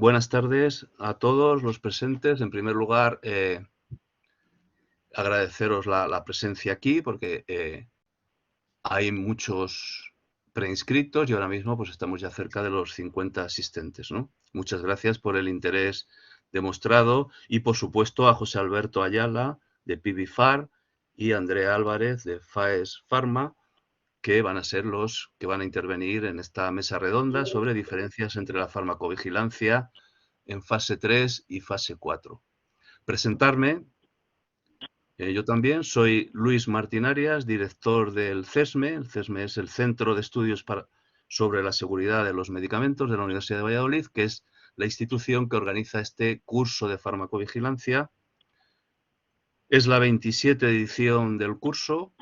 Buenas tardes a todos los presentes. En primer lugar, agradeceros la presencia aquí porque hay muchos preinscritos y ahora mismo pues estamos ya cerca de los 50 asistentes, ¿no? Muchas gracias por el interés demostrado y, por supuesto, a José Alberto Ayala de PBFAR y Andrea Álvarez de FAES Pharma, que van a ser los que van a intervenir en esta mesa redonda sobre diferencias entre la farmacovigilancia en fase 3 y fase 4. Presentarme, yo también soy Luis Martín Arias, director del CESME. El CESME es el Centro de Estudios sobre la Seguridad de los Medicamentos de la Universidad de Valladolid, que es la institución que organiza este curso de farmacovigilancia. Es la 27ª edición del curso.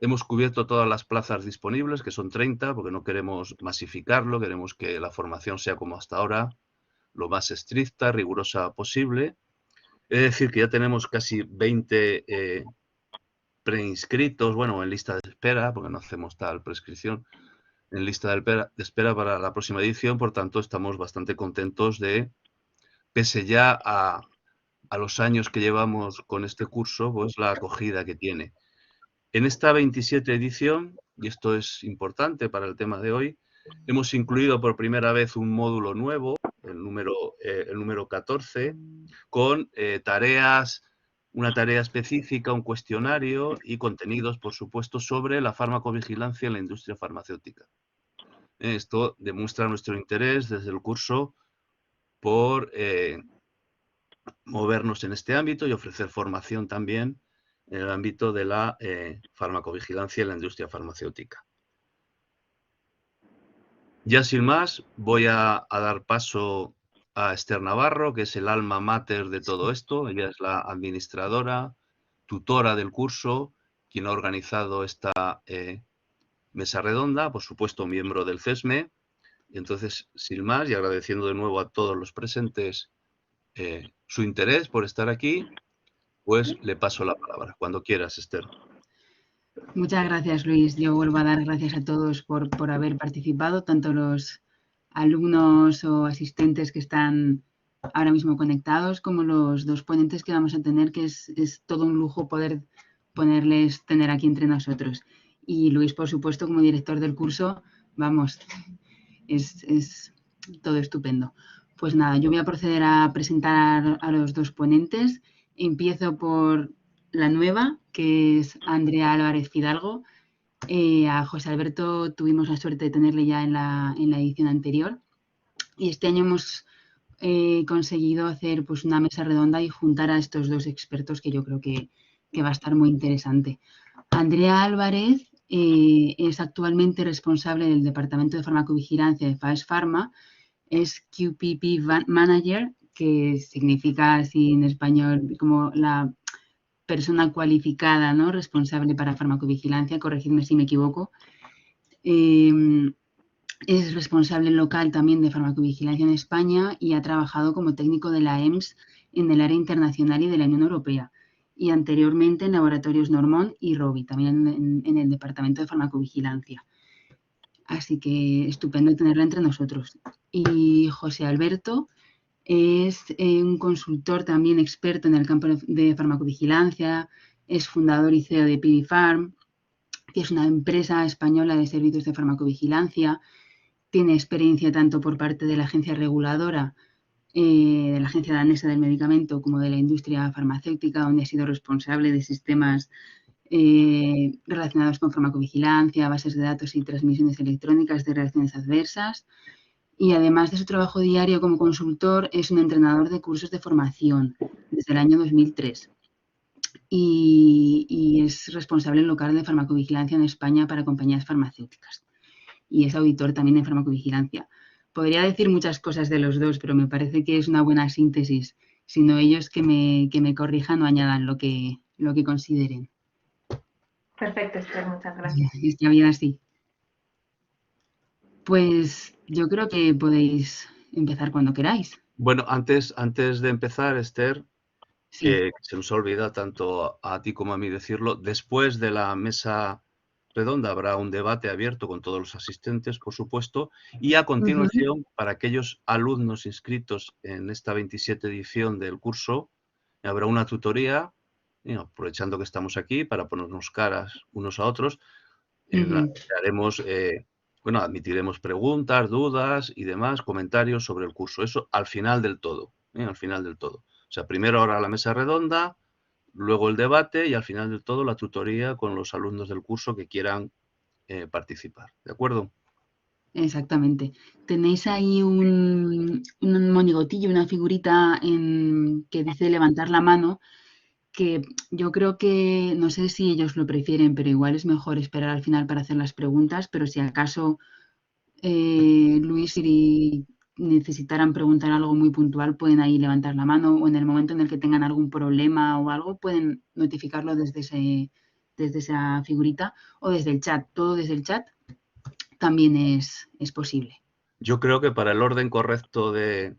Hemos cubierto todas las plazas disponibles, que son 30, porque no queremos masificarlo, queremos que la formación sea como hasta ahora, lo más estricta, rigurosa posible. Es decir, que ya tenemos casi 20 preinscritos, bueno, en lista de espera, porque no hacemos tal prescripción, en lista de espera para la próxima edición. Por tanto, estamos bastante contentos de, pese ya a los años que llevamos con este curso, pues la acogida que tiene. En esta 27 edición, y esto es importante para el tema de hoy, hemos incluido por primera vez un módulo nuevo, el número 14, con una tarea específica, un cuestionario y contenidos, por supuesto, sobre la farmacovigilancia en la industria farmacéutica. Esto demuestra nuestro interés desde el curso por movernos en este ámbito y ofrecer formación también en el ámbito de la farmacovigilancia en la industria farmacéutica. Ya sin más, voy a dar paso a Esther Navarro, que es el alma mater de todo esto. Ella es la administradora, tutora del curso, quien ha organizado esta mesa redonda, por supuesto miembro del CESME. Y entonces, sin más, y agradeciendo de nuevo a todos los presentes su interés por estar aquí, pues le paso la palabra. Cuando quieras, Esther. Muchas gracias, Luis. Yo vuelvo a dar gracias a todos por haber participado, tanto los alumnos o asistentes que están ahora mismo conectados, como los dos ponentes que vamos a tener, que es todo un lujo poder tener aquí entre nosotros. Y Luis, por supuesto, como director del curso, vamos, es todo estupendo. Pues nada, yo voy a proceder a presentar a los dos ponentes. Empiezo por la nueva, que es Andrea Álvarez Fidalgo. A José Alberto tuvimos la suerte de tenerle ya en la edición anterior. Y este año hemos conseguido hacer pues, una mesa redonda y juntar a estos dos expertos que yo creo que va a estar muy interesante. Andrea Álvarez es actualmente responsable del Departamento de Farmacovigilancia de FAES Pharma, es QPP Manager, que significa así en español como la persona cualificada, ¿no? Responsable para farmacovigilancia, corregidme si me equivoco. Es responsable local también de farmacovigilancia en España y ha trabajado como técnico de la EMS en el área internacional y de la Unión Europea, y anteriormente en Laboratorios Normand y Rovi, también en el Departamento de Farmacovigilancia. Así que estupendo tenerla entre nosotros. Y José Alberto es un consultor también experto en el campo de farmacovigilancia, es fundador y CEO de PBFarm, que es una empresa española de servicios de farmacovigilancia. Tiene experiencia tanto por parte de la agencia reguladora, de la Agencia Danesa del Medicamento, como de la industria farmacéutica, donde ha sido responsable de sistemas relacionados con farmacovigilancia, bases de datos y transmisiones electrónicas de reacciones adversas. Y además de su trabajo diario como consultor, es un entrenador de cursos de formación desde el año 2003. Y es responsable local de farmacovigilancia en España para compañías farmacéuticas. Y es auditor también en farmacovigilancia. Podría decir muchas cosas de los dos, pero me parece que es una buena síntesis, sino ellos que me corrijan o añadan lo que consideren. Perfecto, Esther, muchas gracias. Está bien así. Pues yo creo que podéis empezar cuando queráis. Bueno, antes de empezar, Esther, Sí. se nos olvida tanto a ti como a mí decirlo, después de la mesa redonda habrá un debate abierto con todos los asistentes, por supuesto, y a continuación, para aquellos alumnos inscritos en esta 27 edición del curso, habrá una tutoría, aprovechando que estamos aquí para ponernos caras unos a otros, en la que haremos, bueno, admitiremos preguntas, dudas y demás, comentarios sobre el curso. Eso al final del todo, al final del todo. O sea, primero habrá la mesa redonda, luego el debate y al final del todo la tutoría con los alumnos del curso que quieran participar. ¿De acuerdo? Exactamente. Tenéis ahí un monigotillo, una figurita que dice levantar la mano, que yo creo que, no sé si ellos lo prefieren, pero igual es mejor esperar al final para hacer las preguntas, pero si acaso Luis, si necesitaran preguntar algo muy puntual, pueden ahí levantar la mano o en el momento en el que tengan algún problema o algo, pueden notificarlo desde esa figurita o desde el chat. Todo desde el chat también es posible. Yo creo que para el orden correcto de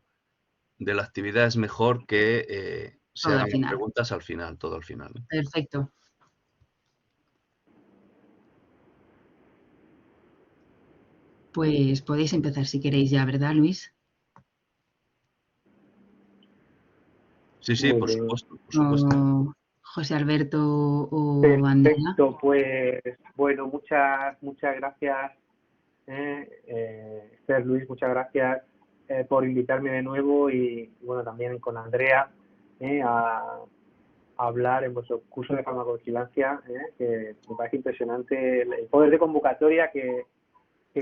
la actividad es mejor que se Todo al hagan las final. preguntas al final, todo al final. Perfecto. Pues podéis empezar si queréis ya, ¿verdad, Luis? Sí, sí, Muy por bien. supuesto, por supuesto. O José Alberto o Andrea. Perfecto, pues bueno, muchas gracias, Esther, Luis, muchas gracias por invitarme de nuevo y bueno, también con Andrea a hablar en vuestro curso de farmacovigilancia, que me parece impresionante el poder de convocatoria que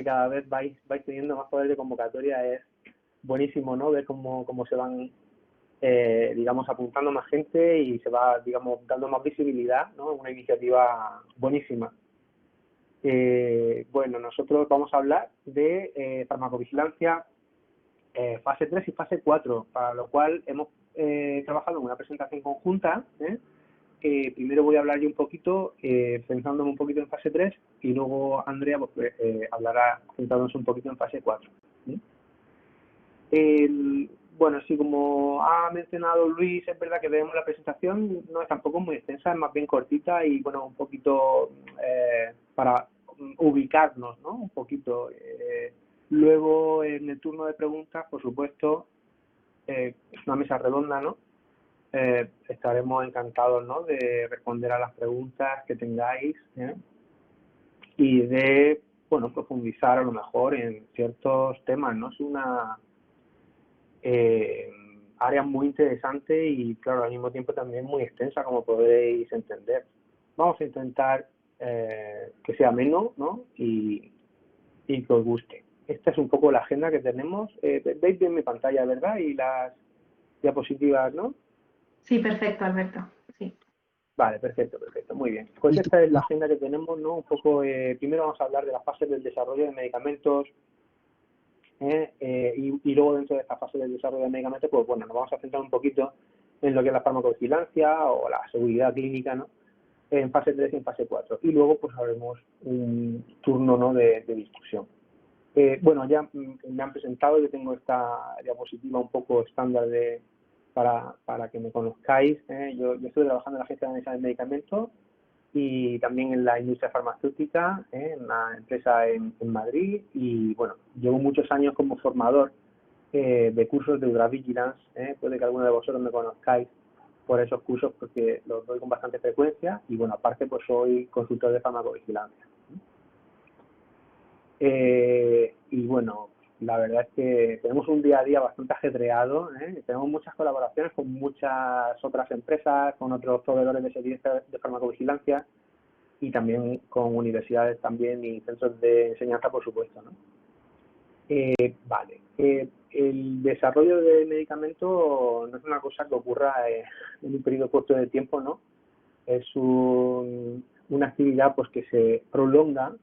cada vez vais teniendo más poder de convocatoria. Es buenísimo, ¿no? Ver cómo se van digamos, apuntando más gente y se va, digamos, dando más visibilidad, ¿no? Una iniciativa buenísima. Bueno, nosotros vamos a hablar de farmacovigilancia fase 3 y fase 4, para lo cual hemos trabajado en una presentación conjunta. Primero voy a hablar yo un poquito, centrándome un poquito en fase 3, y luego Andrea pues, hablará centrándose un poquito en fase 4. Bueno, sí, como ha mencionado Luis, es verdad que vemos la presentación, no es tampoco muy extensa, es más bien cortita y, bueno, un poquito para ubicarnos, ¿no? Un poquito. Luego, en el turno de preguntas, por supuesto, es una mesa redonda, ¿no? Estaremos encantados, ¿no? De responder a las preguntas que tengáis, y de, bueno, profundizar a lo mejor en ciertos temas, ¿no? Es una área muy interesante y, claro, al mismo tiempo también muy extensa, como podéis entender. Vamos a intentar que sea ameno, ¿no? Y que os guste. Esta es un poco la agenda que tenemos. Veis bien mi pantalla, ¿verdad? Y las diapositivas, ¿no? Sí, perfecto, Alberto. Sí. Vale, perfecto, muy bien. Pues esta es la agenda que tenemos, ¿no? Un poco, primero vamos a hablar de las fases del desarrollo de medicamentos, y luego dentro de esta fase del desarrollo de medicamentos, pues bueno, nos vamos a centrar un poquito en lo que es la farmacovigilancia o la seguridad clínica, ¿no? En fase 3 y en fase 4. Y luego pues haremos un turno, ¿no? de discusión. Bueno, ya me han presentado, yo tengo esta diapositiva un poco estándar para que me conozcáis. Yo estoy trabajando en la Agencia de Análisis de Medicamentos y también en la industria farmacéutica, en una empresa en Madrid, y bueno, llevo muchos años como formador de cursos de Dura-Vigilance. Puede que alguno de vosotros me conozcáis por esos cursos porque los doy con bastante frecuencia y bueno, aparte pues soy consultor de farmacovigilancia. Y bueno, la verdad es que tenemos un día a día bastante ajetreado, tenemos muchas colaboraciones con muchas otras empresas, con otros proveedores de servicios de farmacovigilancia y también con universidades también y centros de enseñanza, por supuesto, ¿no? Vale, el desarrollo de medicamentos no es una cosa que ocurra en un periodo corto de tiempo, ¿no? Es una actividad pues que se prolonga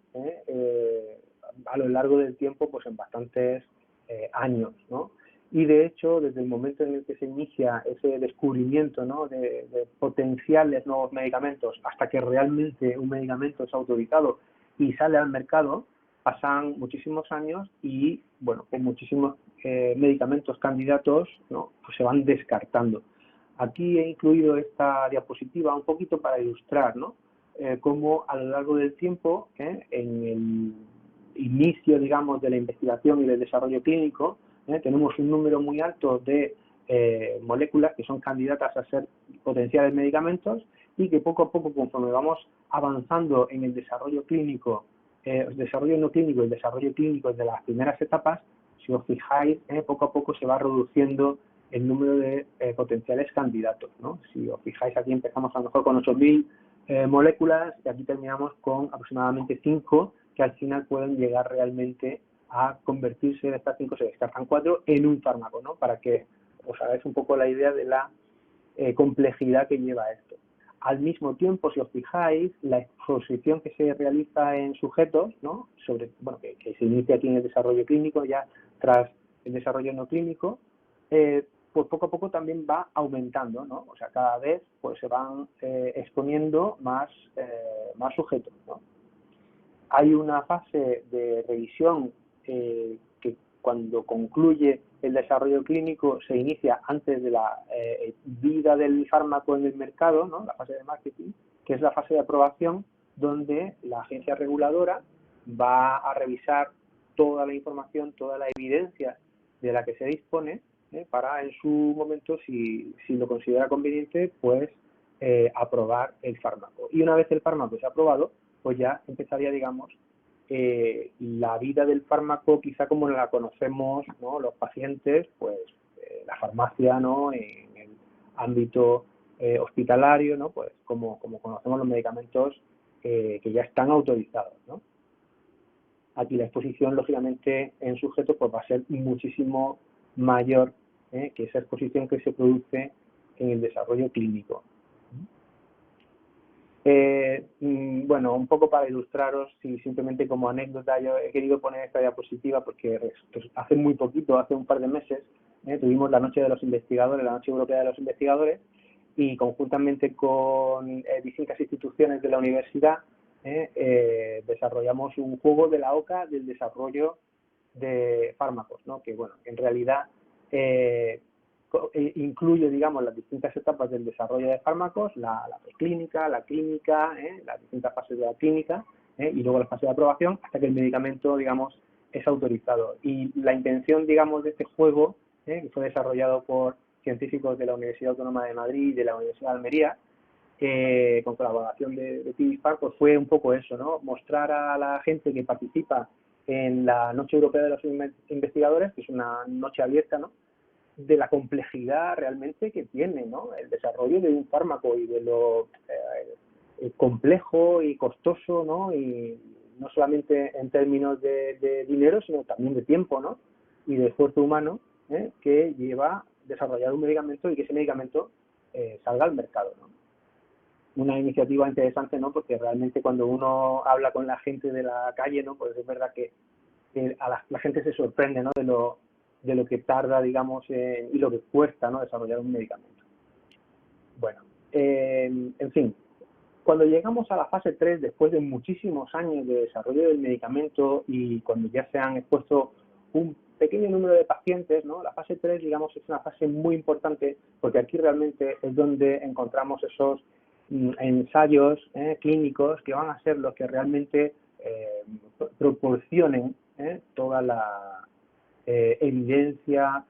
a lo largo del tiempo, pues en bastantes años, ¿no? Y de hecho, desde el momento en el que se inicia ese descubrimiento, ¿no? de potenciales nuevos medicamentos hasta que realmente un medicamento es autorizado y sale al mercado, pasan muchísimos años y, bueno, pues muchísimos medicamentos candidatos, ¿no? Pues se van descartando. Aquí he incluido esta diapositiva un poquito para ilustrar, ¿no? cómo a lo largo del tiempo, en el inicio, digamos, de la investigación y del desarrollo clínico, tenemos un número muy alto de moléculas que son candidatas a ser potenciales medicamentos y que poco a poco, conforme vamos avanzando en el desarrollo clínico, el desarrollo no clínico y el desarrollo clínico de las primeras etapas, si os fijáis, poco a poco se va reduciendo el número de potenciales candidatos, ¿no? Si os fijáis, aquí empezamos a lo mejor con 8.000 moléculas y aquí terminamos con aproximadamente 5 que al final pueden llegar realmente a convertirse, de estas 5 se descartan 4 en un fármaco, ¿no? Para que os hagáis un poco la idea de la complejidad que lleva esto. Al mismo tiempo, si os fijáis, la exposición que se realiza en sujetos, ¿no? que se inicia aquí en el desarrollo clínico, ya tras el desarrollo no clínico, pues poco a poco también va aumentando, ¿no? O sea, cada vez pues se van exponiendo más sujetos, ¿no? Hay una fase de revisión que cuando concluye el desarrollo clínico se inicia antes de la vida del fármaco en el mercado, ¿no? La fase de marketing, que es la fase de aprobación, donde la agencia reguladora va a revisar toda la información, toda la evidencia de la que se dispone, para en su momento, si lo considera conveniente, pues aprobar el fármaco. Y una vez el fármaco es aprobado, pues ya empezaría, digamos, la vida del fármaco, quizá como la conocemos, ¿no? Los pacientes, pues la farmacia, ¿no? En el ámbito hospitalario, ¿no? Pues como conocemos los medicamentos que ya están autorizados, ¿no? Aquí la exposición, lógicamente, en sujetos pues va a ser muchísimo mayor que esa exposición que se produce en el desarrollo clínico. Bueno, un poco para ilustraros, y simplemente como anécdota, yo he querido poner esta diapositiva porque hace muy poquito, hace un par de meses, tuvimos la Noche de los Investigadores, la Noche Europea de los Investigadores, y conjuntamente con distintas instituciones de la universidad desarrollamos un juego de la OCA del desarrollo de fármacos, ¿no? Que, bueno, en realidad incluye, digamos, las distintas etapas del desarrollo de fármacos, la preclínica, la clínica, las distintas fases de la clínica y luego la fase de aprobación hasta que el medicamento, digamos, es autorizado. Y la intención, digamos, de este juego, que fue desarrollado por científicos de la Universidad Autónoma de Madrid y de la Universidad de Almería, con colaboración de TIDISPAR, pues fue un poco eso, ¿no? Mostrar a la gente que participa en la Noche Europea de los Investigadores, que es una noche abierta, ¿no? De la complejidad realmente que tiene, ¿no? El desarrollo de un fármaco y de lo complejo y costoso, ¿no? Y no solamente en términos de dinero, sino también de tiempo, ¿no? Y de esfuerzo humano que lleva desarrollar un medicamento y que ese medicamento salga al mercado, ¿no? Una iniciativa interesante, ¿no? Porque realmente cuando uno habla con la gente de la calle, ¿no? Pues es verdad que a la gente se sorprende, ¿no? De lo que tarda, digamos, y lo que cuesta, ¿no? Desarrollar un medicamento. Bueno, en fin, cuando llegamos a la fase 3, después de muchísimos años de desarrollo del medicamento y cuando ya se han expuesto un pequeño número de pacientes, ¿no? La fase 3, digamos, es una fase muy importante porque aquí realmente es donde encontramos esos ensayos clínicos que van a ser los que realmente proporcionen toda la evidencia,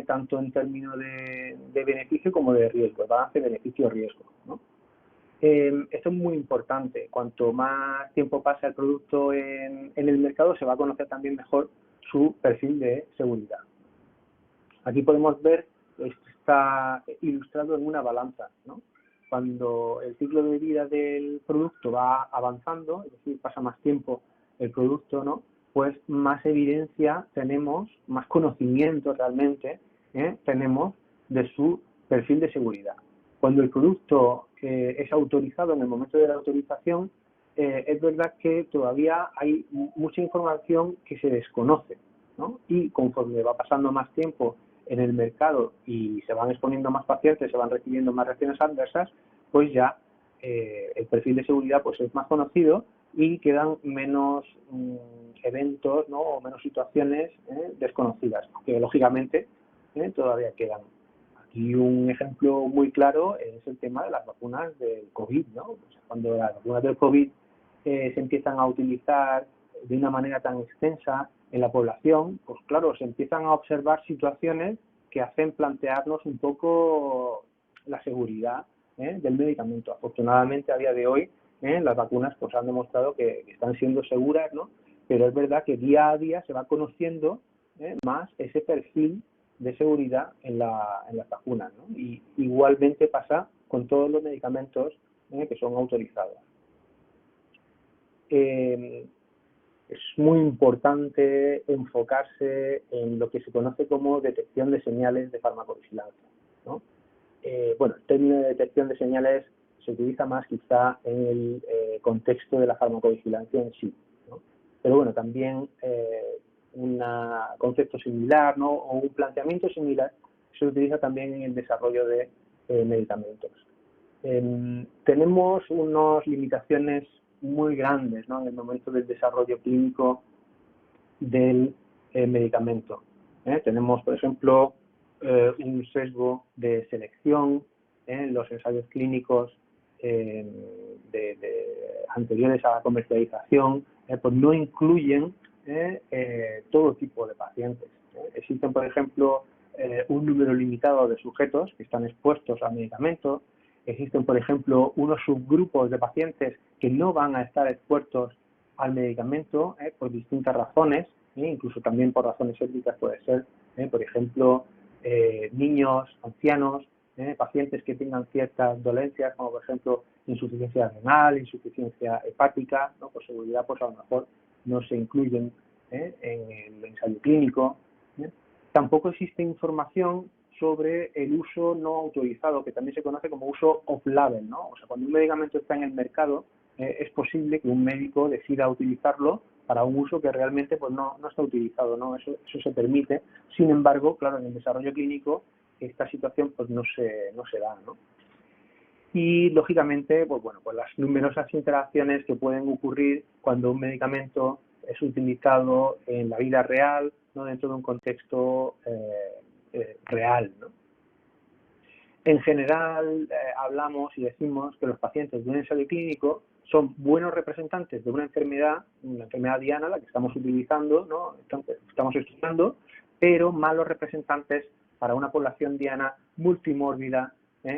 tanto en términos de beneficio como de riesgo, balance beneficio-riesgo, ¿no? Esto es muy importante. Cuanto más tiempo pasa el producto en el mercado, se va a conocer también mejor su perfil de seguridad. Aquí podemos ver, esto está ilustrado en una balanza, ¿no? Cuando el ciclo de vida del producto va avanzando, es decir, pasa más tiempo el producto, ¿no? Pues más evidencia tenemos, más conocimiento realmente tenemos de su perfil de seguridad. Cuando el producto es autorizado, en el momento de la autorización, es verdad que todavía hay mucha información que se desconoce, ¿no? Y conforme va pasando más tiempo en el mercado y se van exponiendo más pacientes, se van recibiendo más reacciones adversas, pues ya el perfil de seguridad pues es más conocido y quedan menos eventos, ¿no? O menos situaciones desconocidas, que lógicamente todavía quedan. Y un ejemplo muy claro es el tema de las vacunas del COVID, ¿no? O sea, cuando las vacunas del COVID se empiezan a utilizar de una manera tan extensa en la población, pues claro, se empiezan a observar situaciones que hacen plantearnos un poco la seguridad del medicamento. Afortunadamente, a día de hoy, las vacunas pues han demostrado que están siendo seguras, ¿no? Pero es verdad que día a día se va conociendo más ese perfil de seguridad en las vacunas, ¿no? Y igualmente pasa con todos los medicamentos que son autorizados. Es muy importante enfocarse en lo que se conoce como detección de señales de farmacovigilancia, ¿no? Bueno, el término de detección de señales se utiliza más quizá en el contexto de la farmacovigilancia en sí, ¿no? Pero bueno, también un concepto similar, ¿no? O un planteamiento similar se utiliza también en el desarrollo de medicamentos. Tenemos unas limitaciones muy grandes, ¿no? En el momento del desarrollo clínico del medicamento. Tenemos, por ejemplo, un sesgo de selección en los ensayos clínicos anteriores a la comercialización, pues no incluyen todo tipo de pacientes. Existen, por ejemplo, un número limitado de sujetos que están expuestos al medicamento. Existen, por ejemplo, unos subgrupos de pacientes que no van a estar expuestos al medicamento por distintas razones, incluso también por razones éticas puede ser, por ejemplo, niños, ancianos, pacientes que tengan ciertas dolencias, como por ejemplo insuficiencia renal, insuficiencia hepática, ¿no? Por seguridad, pues a lo mejor no se incluyen en el ensayo clínico. Tampoco existe información sobre el uso no autorizado, que también se conoce como uso off-label, ¿no? O sea, cuando un medicamento está en el mercado, es posible que un médico decida utilizarlo para un uso que realmente pues no está utilizado, ¿no? Eso se permite. Sin embargo, claro, en el desarrollo clínico esta situación pues no se da, ¿no? Y lógicamente, pues bueno, pues las numerosas interacciones que pueden ocurrir cuando un medicamento es utilizado en la vida real, ¿no? Dentro de un contexto real, ¿no? En general, hablamos y decimos que los pacientes de un ensayo clínico son buenos representantes de una enfermedad diana, la que estamos utilizando, ¿no? Estamos estudiando, pero malos representantes para una población diana multimórbida,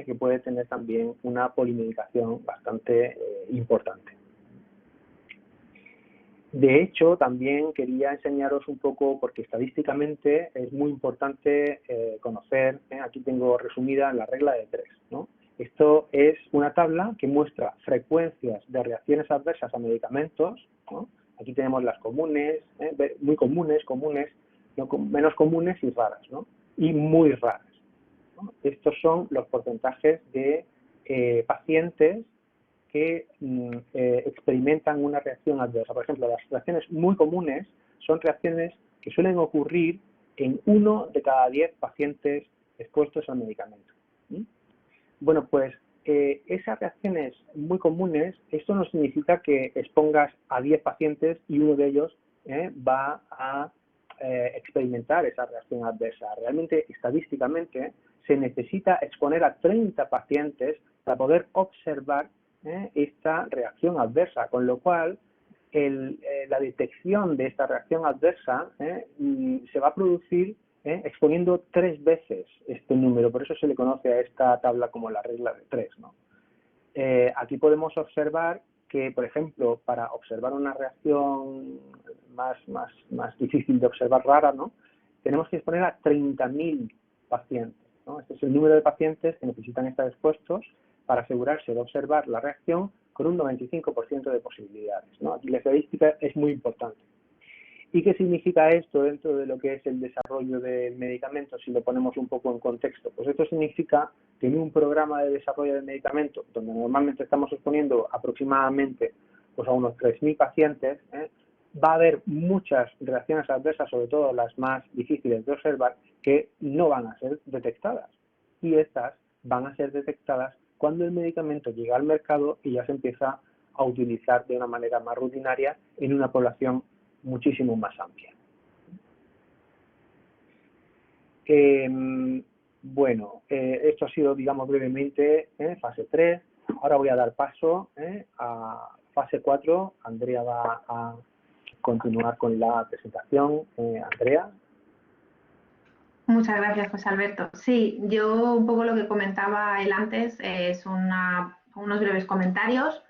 que puede tener también una polimedicación bastante importante. De hecho, también quería enseñaros un poco, porque estadísticamente es muy importante conocer, aquí tengo resumida la regla de 3, ¿no? Esto es una tabla que muestra frecuencias de reacciones adversas a medicamentos, ¿no? Aquí tenemos las comunes, muy comunes, no, menos comunes y raras, ¿no? Y muy raras, ¿no? Estos son los porcentajes de pacientes que experimentan una reacción adversa. Por ejemplo, las reacciones muy comunes son reacciones que suelen ocurrir en 1 de cada 10 pacientes expuestos al medicamento. Bueno, pues esas reacciones muy comunes, esto no significa que expongas a 10 pacientes y uno de ellos va a experimentar esa reacción adversa. Realmente, estadísticamente, se necesita exponer a 30 pacientes para poder observar esta reacción adversa, con lo cual la detección de esta reacción adversa se va a producir exponiendo 3 veces este número. Por eso se le conoce a esta tabla como la regla de 3, ¿no? Aquí podemos observar que, por ejemplo, para observar una reacción más difícil de observar, rara, ¿no? Tenemos que exponer a 30.000 pacientes, ¿no? Este es el número de pacientes que necesitan estar expuestos para asegurarse de observar la reacción con un 95% de posibilidades, ¿no? Aquí la estadística es muy importante. ¿Y qué significa esto dentro de lo que es el desarrollo del medicamento, si lo ponemos un poco en contexto? Pues esto significa que en un programa de desarrollo del medicamento, donde normalmente estamos exponiendo aproximadamente pues, a unos 3.000 pacientes, va a haber muchas reacciones adversas, sobre todo las más difíciles de observar, que no van a ser detectadas. Y estas van a ser detectadas cuando el medicamento llega al mercado y ya se empieza a utilizar de una manera más rutinaria en una población muchísimo más amplia. Bueno, esto ha sido, digamos, brevemente fase 3. Ahora voy a dar paso a fase 4. Andrea va a continuar con la presentación. Andrea. Muchas gracias, José Alberto. Sí, yo un poco lo que comentaba él antes es unos breves comentarios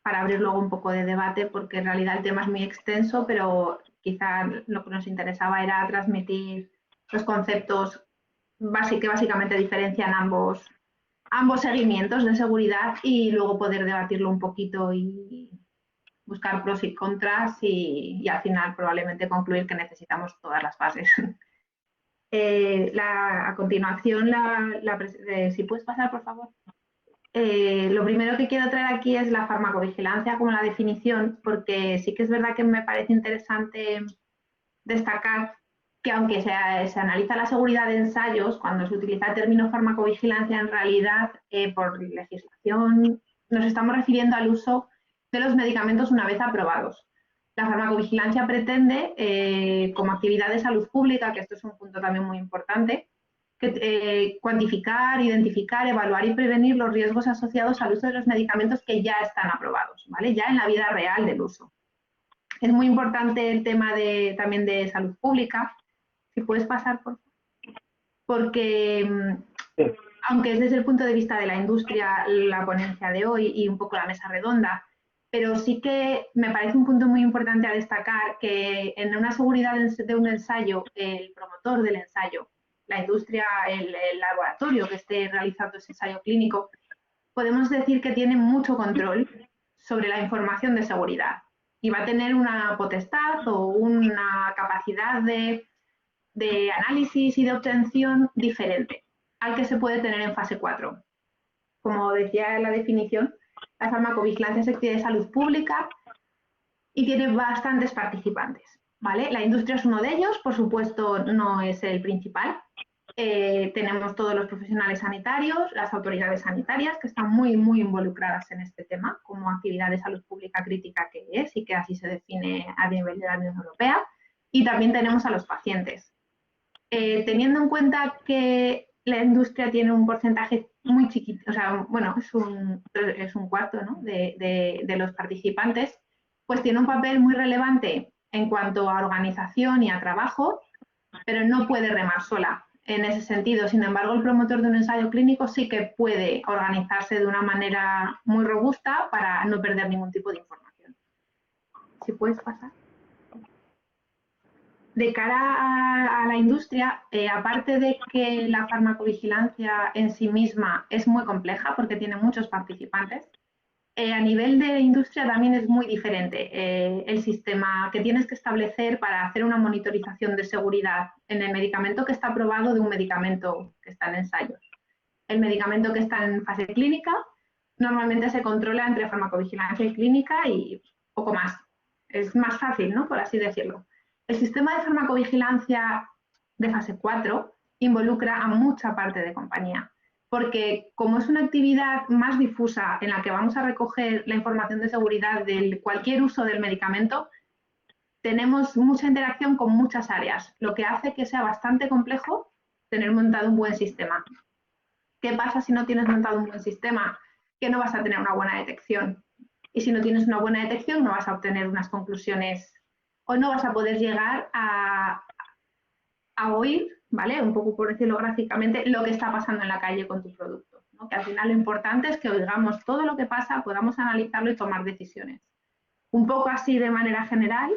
para abrir luego un poco de debate, porque en realidad el tema es muy extenso, pero quizá lo que nos interesaba era transmitir los conceptos que básicamente diferencian ambos seguimientos de seguridad y luego poder debatirlo un poquito y buscar pros y contras y al final probablemente concluir que necesitamos todas las fases. A continuación, si puedes pasar, por favor. Lo primero que quiero traer aquí es la farmacovigilancia como la definición, porque sí que es verdad que me parece interesante destacar que aunque se analiza la seguridad de ensayos, cuando se utiliza el término farmacovigilancia, en realidad, por legislación, nos estamos refiriendo al uso de los medicamentos una vez aprobados. La farmacovigilancia pretende, como actividad de salud pública, que esto es un punto también muy importante, cuantificar, identificar, evaluar y prevenir los riesgos asociados al uso de los medicamentos que ya están aprobados, ¿vale? Ya en la vida real del uso. Es muy importante el tema también de salud pública. Si puedes pasar, por favor. Porque, aunque es desde el punto de vista de la industria la ponencia de hoy y un poco la mesa redonda, pero sí que me parece un punto muy importante a destacar que en una seguridad de un ensayo, el promotor del ensayo, la industria, el laboratorio que esté realizando ese ensayo clínico, podemos decir que tiene mucho control sobre la información de seguridad y va a tener una potestad o una capacidad de análisis y de obtención diferente al que se puede tener en fase 4. Como decía en la definición, la farmacovigilancia es actividad de salud pública y tiene bastantes participantes, ¿vale? La industria es uno de ellos, por supuesto no es el principal. Tenemos todos los profesionales sanitarios, las autoridades sanitarias que están muy, muy involucradas en este tema como actividad de salud pública crítica que es y que así se define a nivel de la Unión Europea. Y también tenemos a los pacientes. Teniendo en cuenta que la industria tiene un porcentaje muy chiquito, o sea, bueno, es un cuarto, ¿no?, de los participantes, pues tiene un papel muy relevante en cuanto a organización y a trabajo, pero no puede remar sola en ese sentido. Sin embargo, el promotor de un ensayo clínico sí que puede organizarse de una manera muy robusta para no perder ningún tipo de información. Si puedes pasar. De cara a la industria, aparte de que la farmacovigilancia en sí misma es muy compleja porque tiene muchos participantes, a nivel de industria también es muy diferente el sistema que tienes que establecer para hacer una monitorización de seguridad en el medicamento que está aprobado de un medicamento que está en ensayos. El medicamento que está en fase clínica normalmente se controla entre farmacovigilancia y clínica y poco más. Es más fácil, ¿no?, por así decirlo. El sistema de farmacovigilancia de fase 4 involucra a mucha parte de compañía, porque como es una actividad más difusa en la que vamos a recoger la información de seguridad de cualquier uso del medicamento, tenemos mucha interacción con muchas áreas, lo que hace que sea bastante complejo tener montado un buen sistema. ¿Qué pasa si no tienes montado un buen sistema? Que no vas a tener una buena detección. Y si no tienes una buena detección, no vas a obtener unas conclusiones o no vas a poder llegar a oír, ¿vale?, un poco por decirlo gráficamente, lo que está pasando en la calle con tu producto, ¿no? Que al final lo importante es que oigamos todo lo que pasa, podamos analizarlo y tomar decisiones. Un poco así de manera general,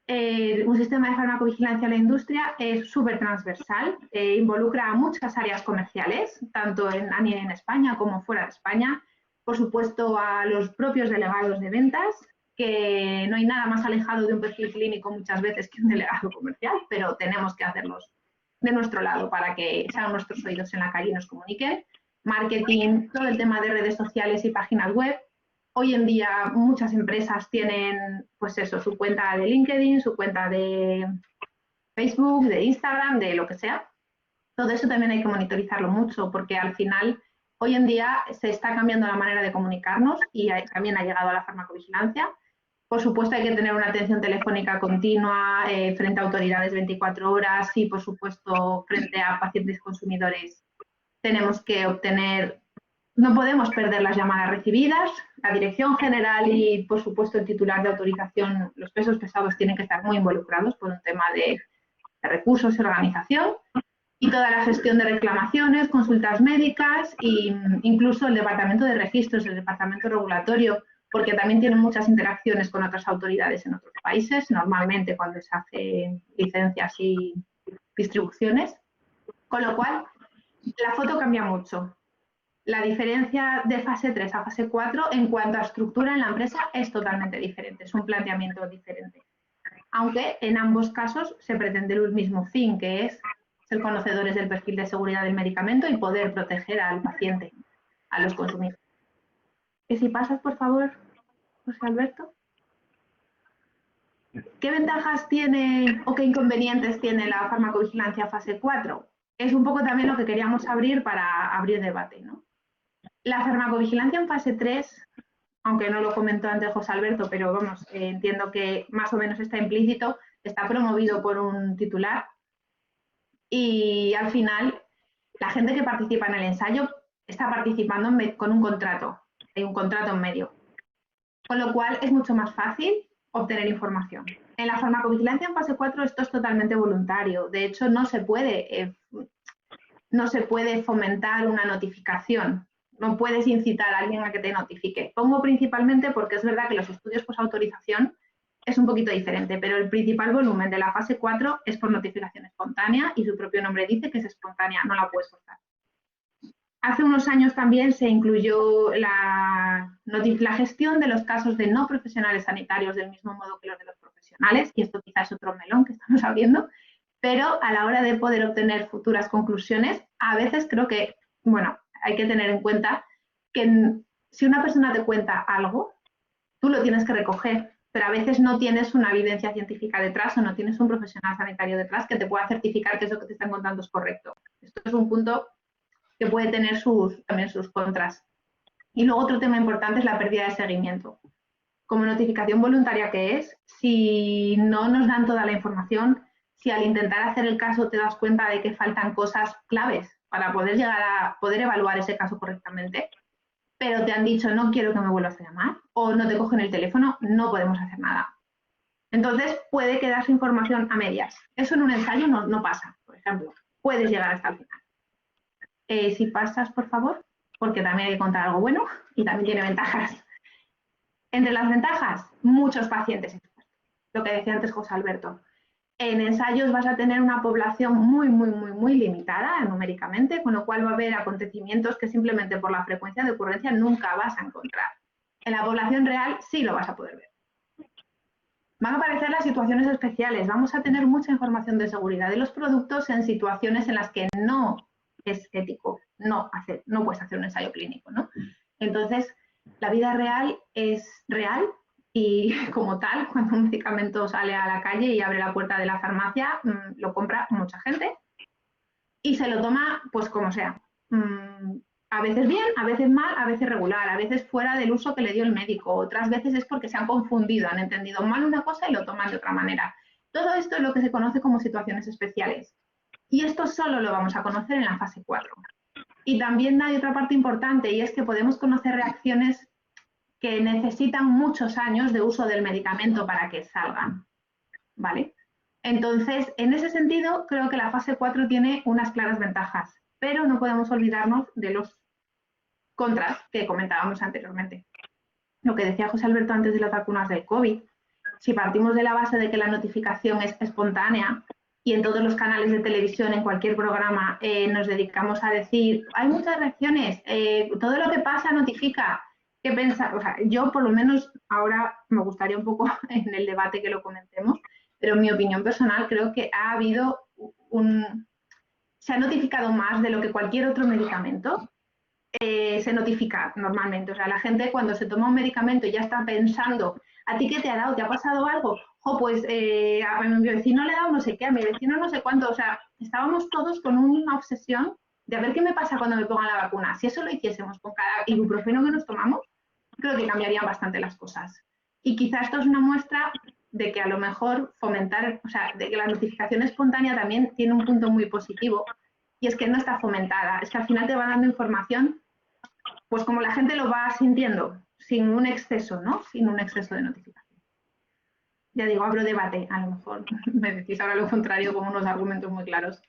un sistema de farmacovigilancia en la industria es súper transversal, involucra a muchas áreas comerciales, tanto en España como fuera de España, por supuesto a los propios delegados de ventas, que no hay nada más alejado de un perfil clínico muchas veces que un delegado comercial, pero tenemos que hacerlos de nuestro lado para que sean nuestros oídos en la calle y nos comuniquen. Marketing, todo el tema de redes sociales y páginas web. Hoy en día muchas empresas tienen, pues eso, su cuenta de LinkedIn, su cuenta de Facebook, de Instagram, de lo que sea. Todo eso también hay que monitorizarlo mucho porque al final hoy en día se está cambiando la manera de comunicarnos y también ha llegado a la farmacovigilancia. Por supuesto, hay que tener una atención telefónica continua frente a autoridades 24 horas y, por supuesto, frente a pacientes consumidores. Tenemos que obtener, no podemos perder las llamadas recibidas, la dirección general y, por supuesto, el titular de autorización, los pesos pesados tienen que estar muy involucrados por un tema de recursos y organización, y toda la gestión de reclamaciones, consultas médicas e incluso el departamento de registros, el departamento regulatorio, porque también tienen muchas interacciones con otras autoridades en otros países, normalmente cuando se hacen licencias y distribuciones, con lo cual la foto cambia mucho. La diferencia de fase 3 a fase 4 en cuanto a estructura en la empresa es totalmente diferente, es un planteamiento diferente. Aunque en ambos casos se pretende el mismo fin, que es ser conocedores del perfil de seguridad del medicamento y poder proteger al paciente, a los consumidores. Y si pasas, por favor, José Alberto. ¿Qué ventajas tiene o qué inconvenientes tiene la farmacovigilancia fase 4? Es un poco también lo que queríamos abrir para abrir debate, ¿no? La farmacovigilancia en fase 3, aunque no lo comentó antes José Alberto, pero vamos, entiendo que más o menos está implícito, está promovido por un titular y al final la gente que participa en el ensayo está participando con un contrato, hay un contrato en medio, con lo cual es mucho más fácil obtener información. En la farmacovigilancia en fase 4 esto es totalmente voluntario, de hecho no se puede fomentar una notificación. No puedes incitar a alguien a que te notifique. Pongo principalmente porque es verdad que los estudios posautorización es un poquito diferente, pero el principal volumen de la fase 4 es por notificación espontánea y su propio nombre dice que es espontánea, no la puedes forzar. Hace unos años también se incluyó la gestión de los casos de no profesionales sanitarios del mismo modo que los de los profesionales, y esto quizás es otro melón que estamos abriendo, pero a la hora de poder obtener futuras conclusiones, a veces creo que, bueno, hay que tener en cuenta que si una persona te cuenta algo, tú lo tienes que recoger, pero a veces no tienes una evidencia científica detrás o no tienes un profesional sanitario detrás que te pueda certificar que eso que te están contando es correcto. Esto es un punto que puede tener también sus contras. Y luego otro tema importante es la pérdida de seguimiento. Como notificación voluntaria que es, si no nos dan toda la información, si al intentar hacer el caso te das cuenta de que faltan cosas claves para poder llegar a poder evaluar ese caso correctamente, pero te han dicho no quiero que me vuelvas a llamar o no te cogen el teléfono, no podemos hacer nada. Entonces puede quedar su información a medias. Eso en un ensayo no pasa, por ejemplo. Puedes llegar hasta el final. Si pasas, por favor, porque también hay que contar algo bueno y también tiene ventajas. Entre las ventajas, muchos pacientes expuestos. Lo que decía antes José Alberto. En ensayos vas a tener una población muy limitada numéricamente, con lo cual va a haber acontecimientos que simplemente por la frecuencia de ocurrencia nunca vas a encontrar. En la población real sí lo vas a poder ver. Van a aparecer las situaciones especiales. Vamos a tener mucha información de seguridad de los productos en situaciones en las que no es ético, no puedes hacer un ensayo clínico, ¿no? Entonces, la vida real es real. Y como tal, cuando un medicamento sale a la calle y abre la puerta de la farmacia, lo compra mucha gente y se lo toma pues como sea. A veces bien, a veces mal, a veces regular, a veces fuera del uso que le dio el médico, otras veces es porque se han confundido, han entendido mal una cosa y lo toman de otra manera. Todo esto es lo que se conoce como situaciones especiales. Y esto solo lo vamos a conocer en la fase 4. Y también hay otra parte importante y es que podemos conocer reacciones que necesitan muchos años de uso del medicamento para que salgan, ¿vale? Entonces, en ese sentido, creo que la fase 4 tiene unas claras ventajas, pero no podemos olvidarnos de los contras que comentábamos anteriormente. Lo que decía José Alberto antes de las vacunas del COVID, si partimos de la base de que la notificación es espontánea y en todos los canales de televisión, en cualquier programa, nos dedicamos a decir, hay muchas reacciones, todo lo que pasa notifica. ¿Qué pensar? O sea, yo por lo menos ahora me gustaría un poco en el debate que lo comentemos, pero en mi opinión personal creo que ha habido se ha notificado más de lo que cualquier otro medicamento se notifica normalmente. O sea, la gente cuando se toma un medicamento ya está pensando, ¿a ti qué te ha dado? ¿Te ha pasado algo? Pues a mi vecino le ha dado no sé qué, a mi vecino no sé cuánto. O sea, estábamos todos con una obsesión de a ver qué me pasa cuando me pongan la vacuna. Si eso lo hiciésemos con cada ibuprofeno que nos tomamos, creo que cambiarían bastante las cosas. Y quizá esto es una muestra de que a lo mejor fomentar, o sea, de que la notificación espontánea también tiene un punto muy positivo, y es que no está fomentada, es que al final te va dando información, pues como la gente lo va sintiendo, sin un exceso, ¿no? Sin un exceso de notificación. Ya digo, abro debate, a lo mejor me decís ahora lo contrario con unos argumentos muy claros.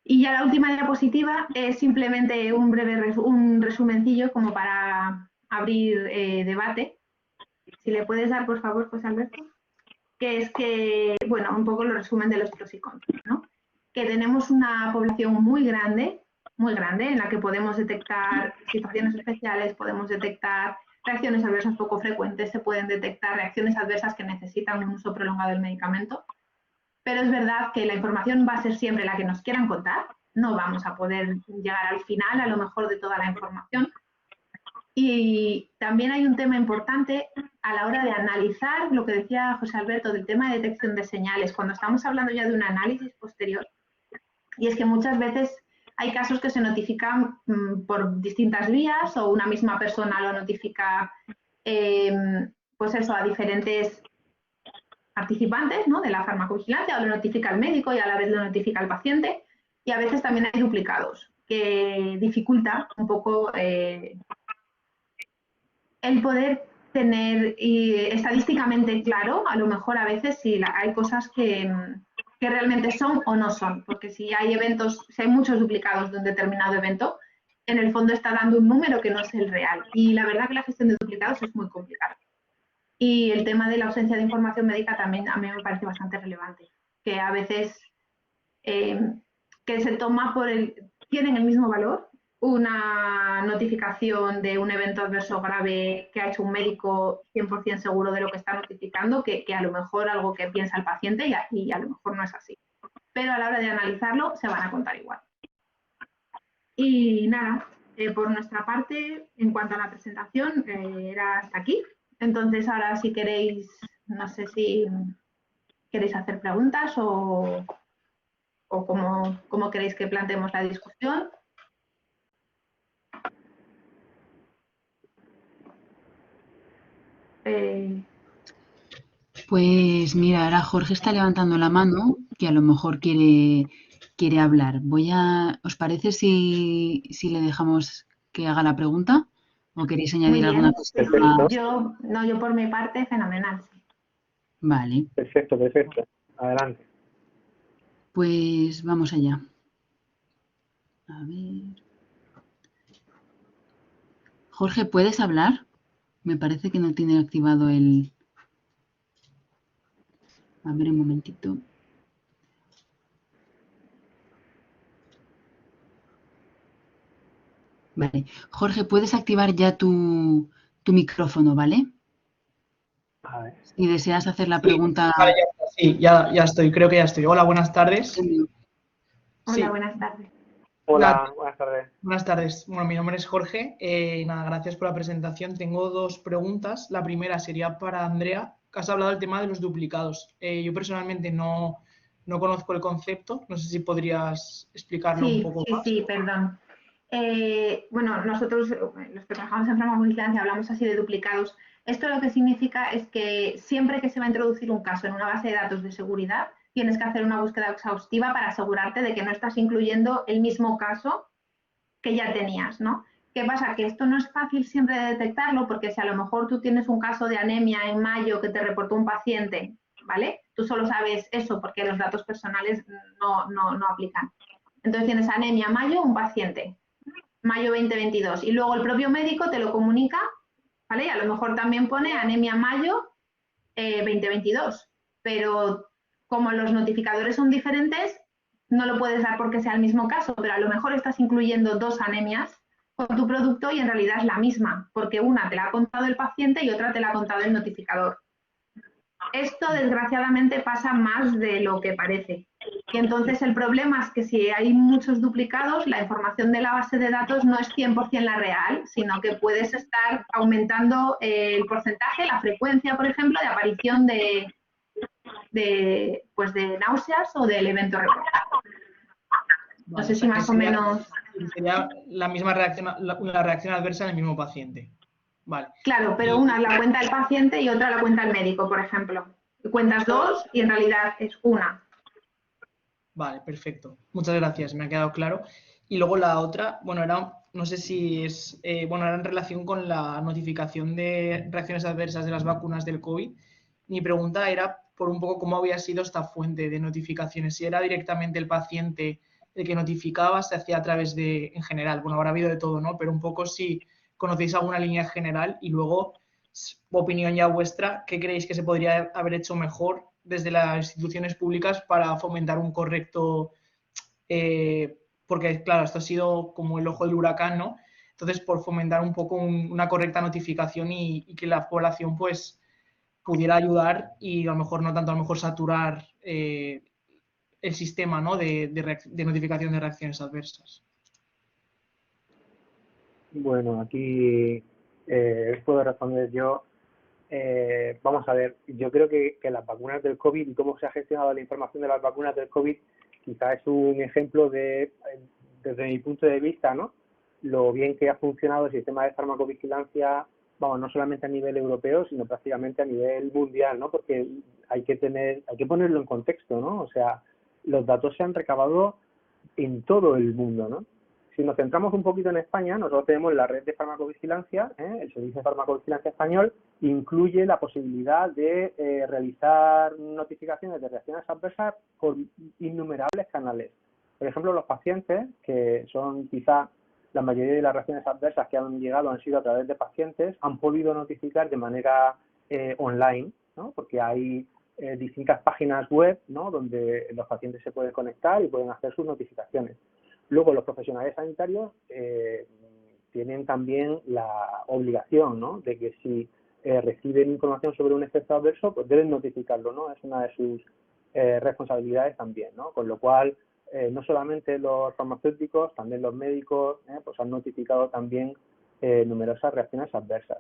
Y ya la última diapositiva es simplemente un resumencillo como para abrir debate. Si le puedes dar, por favor, José Alberto. Que es que, bueno, un poco lo resumen de los pros y contras, ¿no? Que tenemos una población muy grande, en la que podemos detectar situaciones especiales, podemos detectar reacciones adversas poco frecuentes, se pueden detectar reacciones adversas que necesitan un uso prolongado del medicamento, pero es verdad que la información va a ser siempre la que nos quieran contar, no vamos a poder llegar al final, a lo mejor, de toda la información. Y también hay un tema importante a la hora de analizar lo que decía José Alberto del tema de detección de señales, cuando estamos hablando ya de un análisis posterior. Y es que muchas veces hay casos que se notifican por distintas vías, o una misma persona lo notifica, pues eso, a diferentes participantes, ¿no?, de la farmacovigilancia, o lo notifica el médico y a la vez lo notifica el paciente, y a veces también hay duplicados, que dificulta un poco el poder tener estadísticamente claro, a lo mejor a veces, si hay cosas que realmente son o no son, porque si hay eventos, si hay muchos duplicados de un determinado evento, en el fondo está dando un número que no es el real. Y la verdad que la gestión de duplicados es muy complicada. Y el tema de la ausencia de información médica también a mí me parece bastante relevante, que a veces que se toma tienen el mismo valor una notificación de un evento adverso grave que ha hecho un médico 100% seguro de lo que está notificando, que a lo mejor algo que piensa el paciente, y a lo mejor no es así. Pero a la hora de analizarlo se van a contar igual. Y nada, por nuestra parte, en cuanto a la presentación, era hasta aquí. Entonces ahora, si queréis, no sé si queréis hacer preguntas o cómo queréis que planteemos la discusión. Pues mira, ahora Jorge está levantando la mano, que a lo mejor quiere hablar. ¿Os parece si le dejamos que haga la pregunta? ¿O queréis añadir alguna cosa? Yo por mi parte, fenomenal. Sí. Vale. Perfecto. Adelante. Pues vamos allá. A ver. Jorge, ¿puedes hablar? Me parece que no tiene activado el... A ver, un momentito. Vale. Jorge, puedes activar ya tu micrófono, ¿vale? A ver. Si deseas hacer la pregunta... Vale, ya estoy, creo que ya estoy. Hola, buenas tardes. Hola, buenas tardes. Hola, buenas tardes. Buenas tardes. Bueno, mi nombre es Jorge. Nada, gracias por la presentación. Tengo dos preguntas. La primera sería para Andrea, que has hablado del tema de los duplicados. Yo personalmente no conozco el concepto. No sé si podrías explicarlo un poco más. Sí, perdón. Bueno, nosotros, los que trabajamos en farmacovigilancia, hablamos así de duplicados. Esto lo que significa es que siempre que se va a introducir un caso en una base de datos de seguridad, tienes que hacer una búsqueda exhaustiva para asegurarte de que no estás incluyendo el mismo caso que ya tenías, ¿no? ¿Qué pasa? Que esto no es fácil siempre de detectarlo, porque si a lo mejor tú tienes un caso de anemia en mayo que te reportó un paciente, ¿vale? Tú solo sabes eso porque los datos personales no aplican. Entonces tienes anemia mayo, un paciente, mayo 2022, y luego el propio médico te lo comunica, ¿vale? Y a lo mejor también pone anemia mayo 2022, pero como los notificadores son diferentes, no lo puedes dar porque sea el mismo caso, pero a lo mejor estás incluyendo dos anemias con tu producto y en realidad es la misma, porque una te la ha contado el paciente y otra te la ha contado el notificador. Esto, desgraciadamente, pasa más de lo que parece. Y entonces el problema es que si hay muchos duplicados, la información de la base de datos no es 100% la real, sino que puedes estar aumentando el porcentaje, la frecuencia, por ejemplo, de aparición de náuseas o del evento reportado. No sé si más o menos... Sería la misma reacción, una reacción adversa en el mismo paciente. Vale. Claro, pero una la cuenta el paciente y otra la cuenta el médico, por ejemplo. Cuentas dos y en realidad es una. Vale, perfecto. Muchas gracias, me ha quedado claro. Y luego la otra, bueno, no sé si es, era en relación con la notificación de reacciones adversas de las vacunas del COVID. Mi pregunta era por un poco cómo había sido esta fuente de notificaciones, si era directamente el paciente el que notificaba, se hacía a través de, en general, bueno, habrá habido de todo, ¿no? Pero un poco si conocéis alguna línea general y luego, opinión ya vuestra, ¿qué creéis que se podría haber hecho mejor desde las instituciones públicas para fomentar un correcto, porque claro, esto ha sido como el ojo del huracán, ¿no? Entonces, por fomentar un poco una correcta notificación y que la población pues pudiera ayudar y a lo mejor no tanto a lo mejor saturar el sistema, ¿no? de notificación de reacciones adversas. Bueno, aquí puedo responder yo. Vamos a ver, yo creo que las vacunas del COVID y cómo se ha gestionado la información de las vacunas del COVID quizá es un ejemplo de, desde mi punto de vista, ¿no? Lo bien que ha funcionado el sistema de farmacovigilancia, vamos, no solamente a nivel europeo, sino prácticamente a nivel mundial, ¿no? Porque hay que ponerlo en contexto, ¿no? O sea, los datos se han recabado en todo el mundo, ¿no? Si nos centramos un poquito en España, nosotros tenemos la red de farmacovigilancia, el Servicio de Farmacovigilancia Español, incluye la posibilidad de realizar notificaciones de reacciones adversas por innumerables canales. Por ejemplo, los pacientes, que son quizá la mayoría de las reacciones adversas que han llegado han sido a través de pacientes, han podido notificar de manera online, ¿no? Porque hay distintas páginas web, ¿no? Donde los pacientes se pueden conectar y pueden hacer sus notificaciones. Luego, los profesionales sanitarios tienen también la obligación, ¿no? De que si reciben información sobre un efecto adverso, pues deben notificarlo, ¿no? Es una de sus responsabilidades también, ¿no? Con lo cual, no solamente los farmacéuticos, también los médicos, pues han notificado también numerosas reacciones adversas.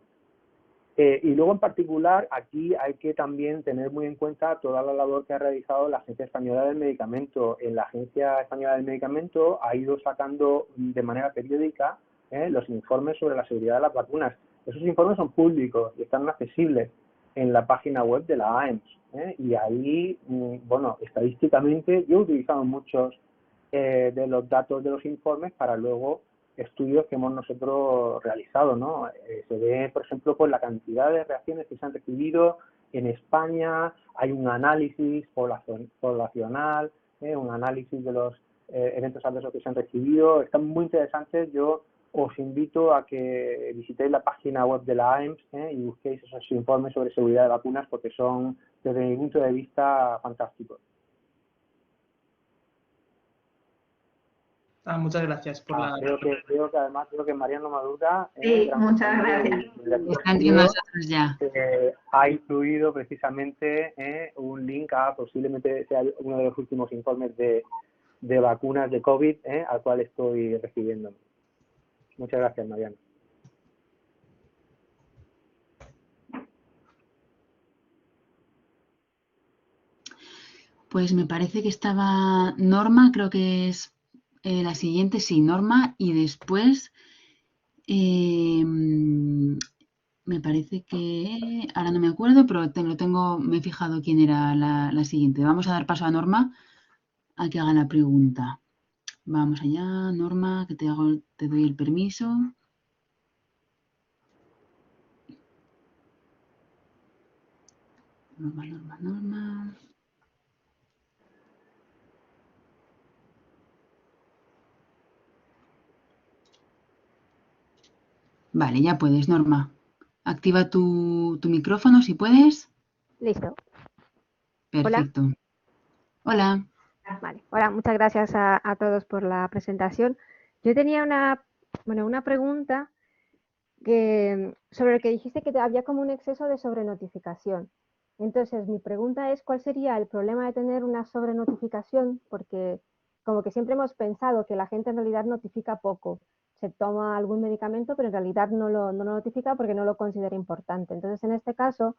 Y luego, en particular, aquí hay que también tener muy en cuenta toda la labor que ha realizado la Agencia Española del Medicamento. En la Agencia Española del Medicamento ha ido sacando de manera periódica los informes sobre la seguridad de las vacunas. Esos informes son públicos y están accesibles en la página web de la AEMS. Y ahí, bueno, estadísticamente yo he utilizado muchos de los datos de los informes para luego estudios que hemos nosotros realizado, ¿no? Se ve, por ejemplo, por la cantidad de reacciones que se han recibido en España, hay un análisis poblacional, un análisis de los eventos adversos que se han recibido, están muy interesantes. Yo os invito a que visitéis la página web de la AEMS y busquéis esos informes sobre seguridad de vacunas porque son, desde mi punto de vista, fantásticos. Muchas gracias por la... Creo que además Mariano Madura sí, muchas gracias. Está entre nosotros ya. Ha incluido precisamente un link a posiblemente sea uno de los últimos informes de vacunas de COVID al cual estoy recibiendo. Muchas gracias, Mariano. Pues me parece que estaba Norma, creo que es la siguiente, sí, Norma, y después me parece que, ahora no me acuerdo, pero me he fijado quién era la siguiente. Vamos a dar paso a Norma a que haga la pregunta. Vamos allá, Norma, que te doy el permiso. Norma. Vale, ya puedes, Norma. Activa tu micrófono si puedes. Listo. Perfecto. Hola. Vale. Hola, muchas gracias a todos por la presentación. Yo tenía una pregunta sobre lo que dijiste, que había como un exceso de sobrenotificación. Entonces, mi pregunta es, ¿cuál sería el problema de tener una sobrenotificación? Porque como que siempre hemos pensado que la gente en realidad notifica poco. Se toma algún medicamento, pero en realidad no lo notifica porque no lo considera importante. Entonces, en este caso,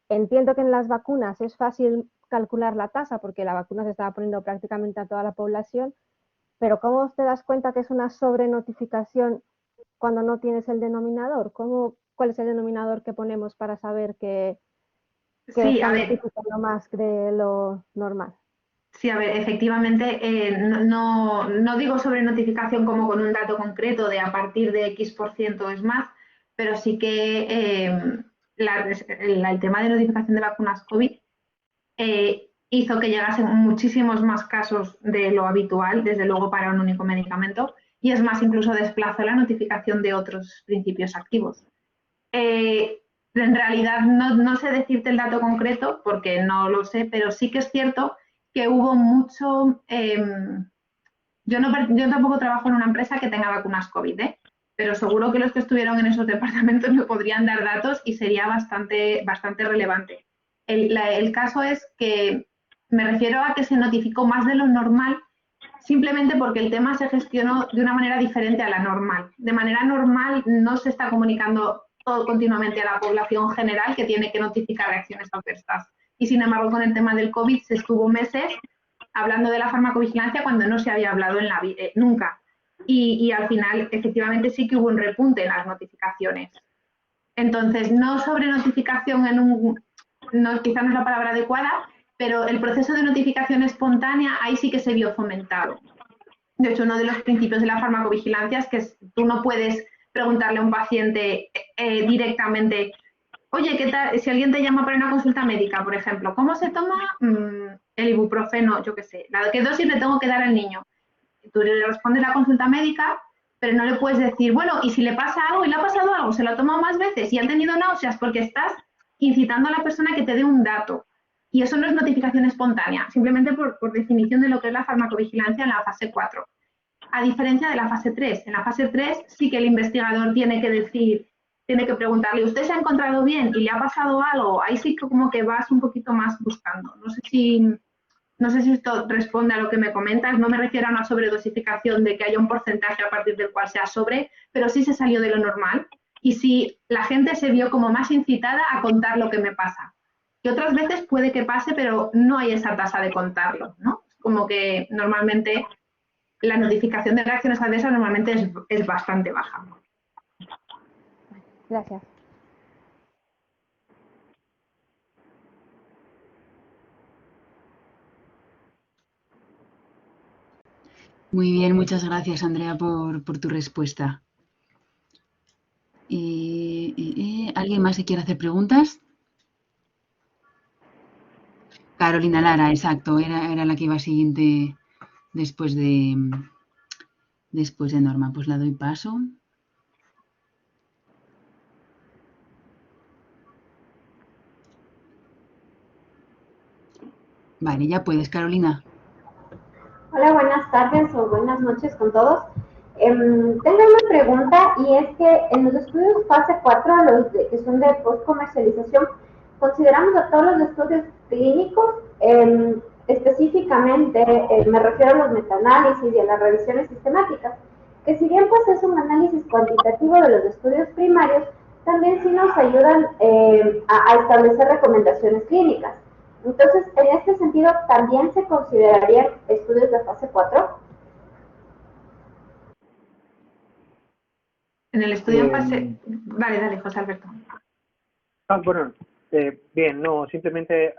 entiendo que en las vacunas es fácil calcular la tasa porque la vacuna se estaba poniendo prácticamente a toda la población, pero ¿cómo te das cuenta que es una sobrenotificación cuando no tienes el denominador? ¿Cómo cuál es el denominador que ponemos para saber que Sí, está a ver, notificando más de lo normal? sí, a ver, efectivamente, no digo sobre notificación como con un dato concreto de a partir de X% es más, pero sí que el tema de notificación de vacunas COVID hizo que llegasen muchísimos más casos de lo habitual, desde luego para un único medicamento, y es más, incluso desplazó la notificación de otros principios activos. En realidad no sé decirte el dato concreto porque no lo sé, pero sí que es cierto que hubo mucho... yo tampoco trabajo en una empresa que tenga vacunas COVID, pero seguro que los que estuvieron en esos departamentos me podrían dar datos y sería bastante relevante. El caso es que me refiero a que se notificó más de lo normal simplemente porque el tema se gestionó de una manera diferente a la normal. De manera normal no se está comunicando todo continuamente a la población general que tiene que notificar reacciones adversas. Y sin embargo, con el tema del COVID se estuvo meses hablando de la farmacovigilancia cuando no se había hablado en nunca. Y al final, efectivamente, sí que hubo un repunte en las notificaciones. Entonces, no sobre notificación quizá no es la palabra adecuada, pero el proceso de notificación espontánea ahí sí que se vio fomentado. De hecho, uno de los principios de la farmacovigilancia es que tú no puedes preguntarle a un paciente directamente, oye, ¿qué tal? Si alguien te llama para una consulta médica, por ejemplo, ¿cómo se toma el ibuprofeno? Yo qué sé, ¿qué dosis le tengo que dar al niño? Tú le respondes la consulta médica, pero no le puedes decir, bueno, y si le pasa algo y le ha pasado algo, se lo ha tomado más veces y han tenido náuseas, porque estás incitando a la persona que te dé un dato. Y eso no es notificación espontánea, simplemente por definición de lo que es la farmacovigilancia en la fase 4. A diferencia de la fase 3. En la fase 3 sí que el investigador tiene que decir, tiene que preguntarle, ¿usted se ha encontrado bien y le ha pasado algo? Ahí sí que como que vas un poquito más buscando. No sé si esto responde a lo que me comentas. No me refiero a una sobredosificación de que haya un porcentaje a partir del cual sea sobre, pero sí se salió de lo normal. Y sí, la gente se vio como más incitada a contar lo que me pasa. Que otras veces puede que pase, pero no hay esa tasa de contarlo, ¿no? Como que normalmente la notificación de reacciones adversas normalmente es bastante baja. Gracias. Muy bien, muchas gracias, Andrea, por tu respuesta. ¿Alguien más que quiera hacer preguntas? Carolina Lara, exacto, era la que iba siguiente después de Norma. Pues la doy paso. Vale, ya puedes, Carolina. Hola, buenas tardes o buenas noches con todos. Tengo una pregunta y es que en los estudios fase 4, los que son de post-comercialización, consideramos a todos los estudios clínicos, específicamente me refiero a los metaanálisis y a las revisiones sistemáticas, que si bien pues es un análisis cuantitativo de los estudios primarios, también sí nos ayudan a establecer recomendaciones clínicas. Entonces, en este sentido, ¿también se considerarían estudios de fase 4? En el estudio en fase... Dale, José Alberto. Bueno, bien, no, simplemente,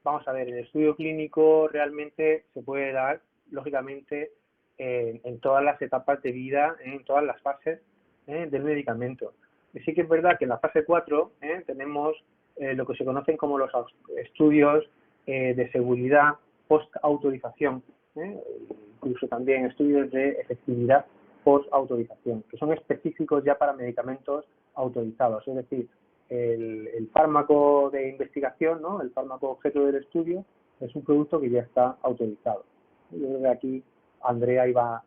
vamos a ver, el estudio clínico realmente se puede dar, lógicamente, en todas las etapas de vida, en todas las fases del medicamento. Y sí que es verdad que en la fase 4 tenemos lo que se conocen como los estudios de seguridad post-autorización, incluso también estudios de efectividad post-autorización, que son específicos ya para medicamentos autorizados, es decir, el fármaco de investigación, ¿no? El fármaco objeto del estudio, es un producto que ya está autorizado. Yo creo que aquí Andrea iba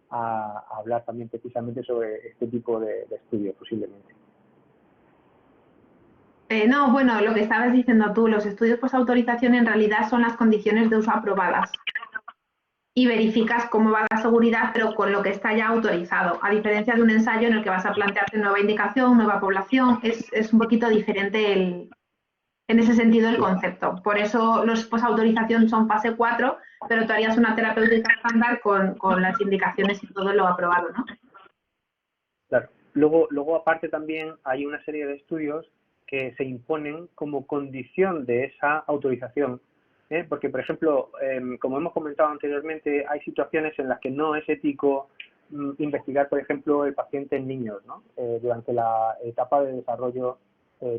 a hablar también precisamente sobre este tipo de estudios, posiblemente. No, bueno, lo que estabas diciendo tú, los estudios post-autorización en realidad son las condiciones de uso aprobadas. Y verificas cómo va la seguridad, pero con lo que está ya autorizado. A diferencia de un ensayo en el que vas a plantearte nueva indicación, nueva población, es un poquito diferente en ese sentido el concepto. Por eso los posautorización son fase 4, pero tú harías una terapéutica estándar con las indicaciones y todo lo aprobado, ¿no? Claro. Luego, aparte también hay una serie de estudios que se imponen como condición de esa autorización, porque, por ejemplo, como hemos comentado anteriormente, hay situaciones en las que no es ético investigar, por ejemplo, el paciente en niños, ¿no? Durante la etapa de desarrollo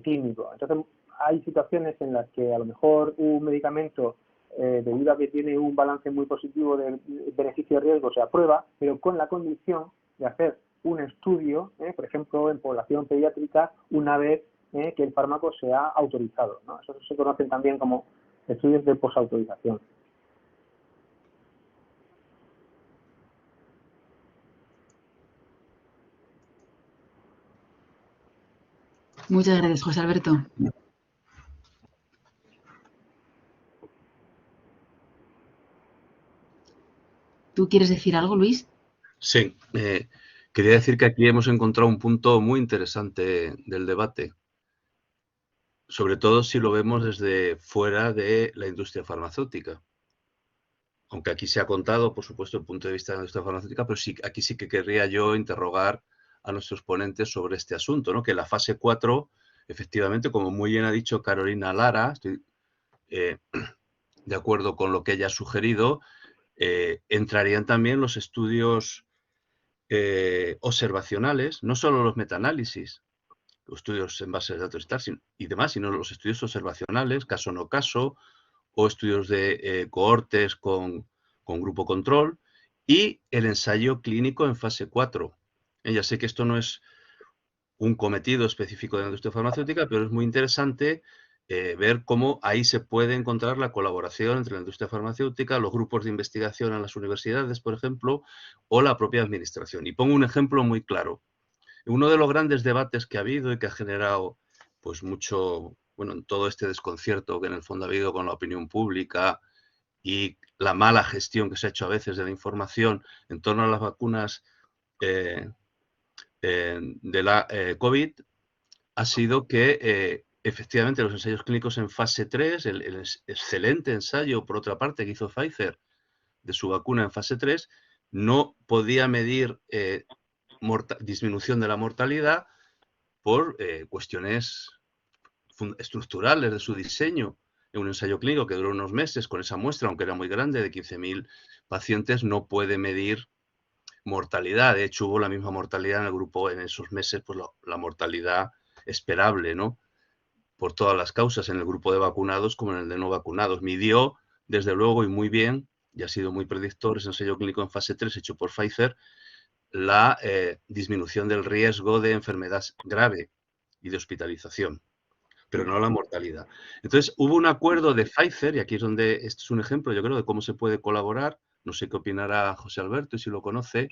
clínico. Entonces, hay situaciones en las que a lo mejor un medicamento, debido a que tiene un balance muy positivo de beneficio-riesgo, se aprueba, pero con la condición de hacer un estudio, por ejemplo, en población pediátrica, una vez que el fármaco sea autorizado, ¿no? Eso se conocen también como estudios de posautorización. Muchas gracias, José Alberto. ¿Tú quieres decir algo, Luis? Sí, quería decir que aquí hemos encontrado un punto muy interesante del debate, sobre todo si lo vemos desde fuera de la industria farmacéutica. Aunque aquí se ha contado, por supuesto, el punto de vista de la industria farmacéutica, pero sí, aquí sí que querría yo interrogar a nuestros ponentes sobre este asunto, ¿no? Que la fase 4, efectivamente, como muy bien ha dicho Carolina Lara, estoy de acuerdo con lo que ella ha sugerido, entrarían también los estudios observacionales, no solo los metaanálisis, los estudios en base de datos y demás, sino los estudios observacionales, caso no caso, o estudios de cohortes con grupo control, y el ensayo clínico en fase 4. Ya sé que esto no es un cometido específico de la industria farmacéutica, pero es muy interesante ver cómo ahí se puede encontrar la colaboración entre la industria farmacéutica, los grupos de investigación en las universidades, por ejemplo, o la propia administración. Y pongo un ejemplo muy claro. Uno de los grandes debates que ha habido y que ha generado pues mucho, bueno, en todo este desconcierto que en el fondo ha habido con la opinión pública y la mala gestión que se ha hecho a veces de la información en torno a las vacunas de la COVID, ha sido que efectivamente los ensayos clínicos en fase 3, el excelente ensayo, por otra parte, que hizo Pfizer de su vacuna en fase 3, no podía medir disminución de la mortalidad por cuestiones estructurales de su diseño. En un ensayo clínico que duró unos meses con esa muestra, aunque era muy grande, de 15.000 pacientes, no puede medir mortalidad. De hecho, hubo la misma mortalidad en el grupo en esos meses, pues la mortalidad esperable, ¿no? Por todas las causas, en el grupo de vacunados como en el de no vacunados. Midió, desde luego, y muy bien, y ha sido muy predictor, ese ensayo clínico en fase 3 hecho por Pfizer, la disminución del riesgo de enfermedad grave y de hospitalización, pero no la mortalidad. Entonces, hubo un acuerdo de Pfizer, y aquí es donde, este es un ejemplo, yo creo, de cómo se puede colaborar, no sé qué opinará José Alberto y si lo conoce,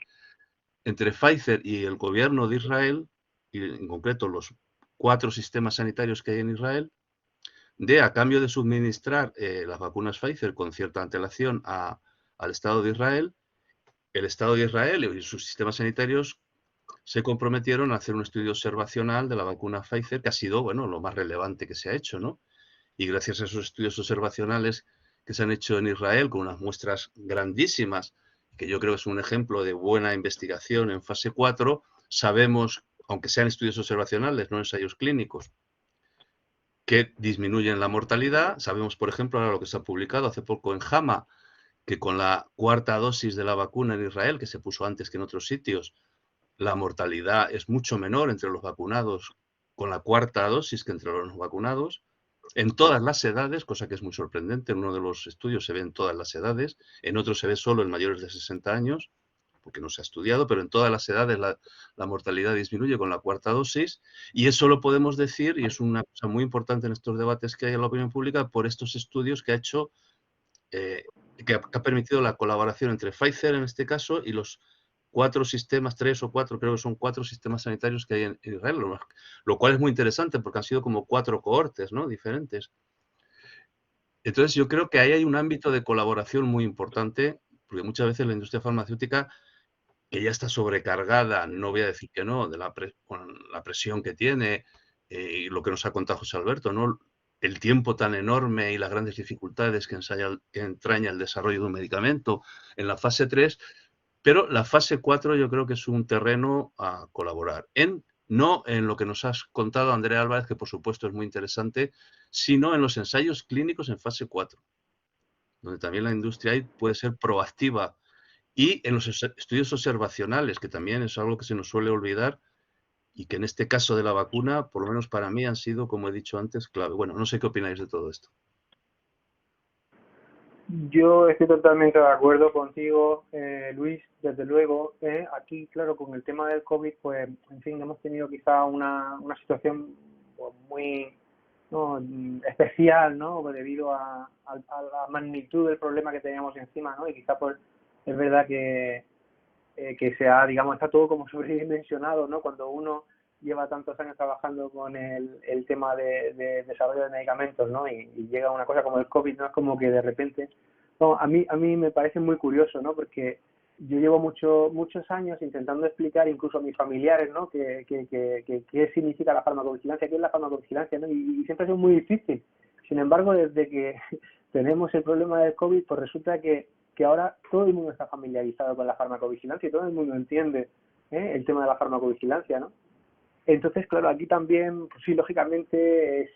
entre Pfizer y el gobierno de Israel, y en concreto los 4 sistemas sanitarios que hay en Israel, a cambio de suministrar las vacunas Pfizer con cierta antelación al Estado de Israel, el Estado de Israel y sus sistemas sanitarios se comprometieron a hacer un estudio observacional de la vacuna Pfizer, que ha sido, bueno, lo más relevante que se ha hecho, ¿no? Y gracias a esos estudios observacionales que se han hecho en Israel, con unas muestras grandísimas, que yo creo que es un ejemplo de buena investigación en fase 4, sabemos, aunque sean estudios observacionales, no ensayos clínicos, que disminuyen la mortalidad. Sabemos, por ejemplo, ahora lo que se ha publicado hace poco en JAMA, que con la 4ª dosis de la vacuna en Israel, que se puso antes que en otros sitios, la mortalidad es mucho menor entre los vacunados con la 4ª dosis que entre los no vacunados, en todas las edades, cosa que es muy sorprendente. En uno de los estudios se ve en todas las edades, en otro se ve solo en mayores de 60 años, porque no se ha estudiado, pero en todas las edades la mortalidad disminuye con la 4ª dosis, y eso lo podemos decir, y es una cosa muy importante en estos debates que hay en la opinión pública, por estos estudios que ha hecho, que ha permitido la colaboración entre Pfizer, en este caso, y los 4 sistemas, 3 o 4, creo que son 4 sistemas sanitarios que hay en Israel, lo cual es muy interesante porque han sido como 4 cohortes, ¿no?, diferentes. Entonces, yo creo que ahí hay un ámbito de colaboración muy importante, porque muchas veces la industria farmacéutica, que ya está sobrecargada, no voy a decir que no, con la presión que tiene y lo que nos ha contado José Alberto, ¿no?, el tiempo tan enorme y las grandes dificultades que entraña el desarrollo de un medicamento en la fase 3, Pero la fase 4 yo creo que es un terreno a colaborar. No en lo que nos has contado, Andrea Álvarez, que por supuesto es muy interesante, sino en los ensayos clínicos en fase 4, donde también la industria ahí puede ser proactiva, y en los estudios observacionales, que también es algo que se nos suele olvidar y que en este caso de la vacuna, por lo menos para mí, han sido, como he dicho antes, clave. Bueno, no sé qué opináis de todo esto. Yo estoy totalmente de acuerdo contigo, Luis, desde luego. Aquí, claro, con el tema del COVID, pues, en fin, hemos tenido quizá una situación pues, muy especial, ¿no? Debido a la magnitud del problema que teníamos encima, ¿no? Y quizá pues es verdad que se ha, digamos, está todo como sobredimensionado, ¿no? Cuando uno lleva tantos años trabajando con el tema de desarrollo de medicamentos, ¿no? Y llega una cosa como el COVID, ¿no? Es como que de repente... No, a mí me parece muy curioso, ¿no? Porque yo llevo muchos años intentando explicar incluso a mis familiares, ¿no? Qué significa la farmacovigilancia, qué es la farmacovigilancia, ¿no? Y siempre ha sido muy difícil. Sin embargo, desde que tenemos el problema del COVID, pues resulta que ahora todo el mundo está familiarizado con la farmacovigilancia y todo el mundo entiende el tema de la farmacovigilancia, ¿no? Entonces, claro, aquí también, pues sí, lógicamente,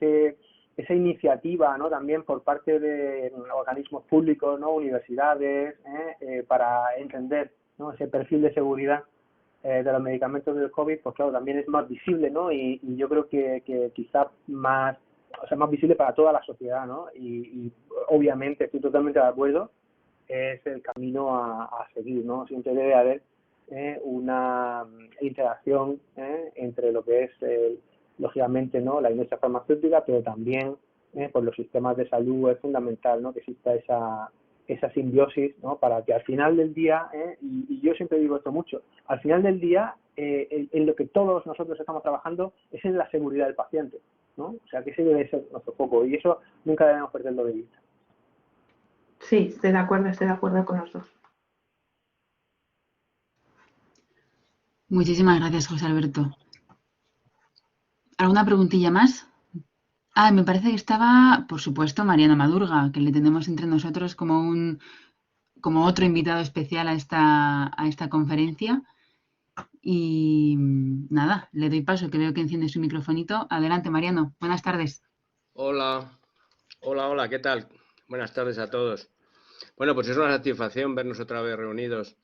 esa iniciativa, ¿no? También por parte de organismos públicos, ¿no? Universidades, para entender, ¿no? Ese perfil de seguridad de los medicamentos del COVID, pues claro, también es más visible, ¿no? Y yo creo que quizá más visible para toda la sociedad, ¿no? Y obviamente estoy totalmente de acuerdo, es el camino a seguir, ¿no? Siempre debe haber una interacción entre lo que es, lógicamente, ¿no? La industria farmacéutica, pero también por los sistemas de salud es fundamental, ¿no? Que exista esa simbiosis, ¿no? Para que al final del día, y yo siempre digo esto mucho, al final del día, en lo que todos nosotros estamos trabajando es en la seguridad del paciente, ¿no? O sea, que ese debe ser nuestro foco, y eso nunca debemos perderlo de vista. Sí, estoy de acuerdo con los dos. Muchísimas gracias, José Alberto. ¿Alguna preguntilla más? Me parece que estaba, por supuesto, Mariano Madurga, que le tenemos entre nosotros como otro invitado especial a esta conferencia. Y nada, le doy paso, que veo que enciende su microfonito. Adelante, Mariano. Buenas tardes. Hola, ¿qué tal? Buenas tardes a todos. Bueno, pues es una satisfacción vernos otra vez reunidos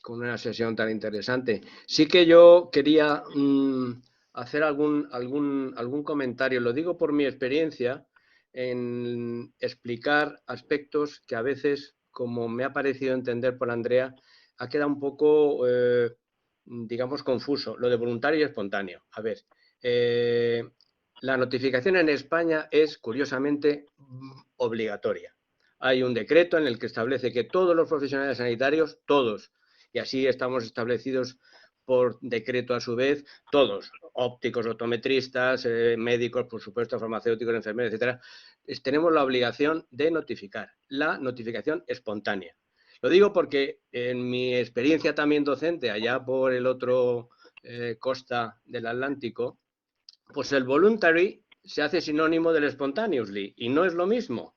con una sesión tan interesante. Sí que yo quería hacer algún comentario, lo digo por mi experiencia, en explicar aspectos que a veces, como me ha parecido entender por Andrea, ha quedado un poco, digamos, confuso, lo de voluntario y espontáneo. A ver, la notificación en España es, curiosamente, obligatoria. Hay un decreto en el que establece que todos los profesionales sanitarios, todos, y así estamos establecidos por decreto a su vez, todos, ópticos, optometristas, médicos, por supuesto, farmacéuticos, enfermeros, etcétera, tenemos la obligación de notificar, la notificación espontánea. Lo digo porque en mi experiencia también docente, allá por el otro costa del Atlántico, pues el voluntary se hace sinónimo del spontaneously y no es lo mismo.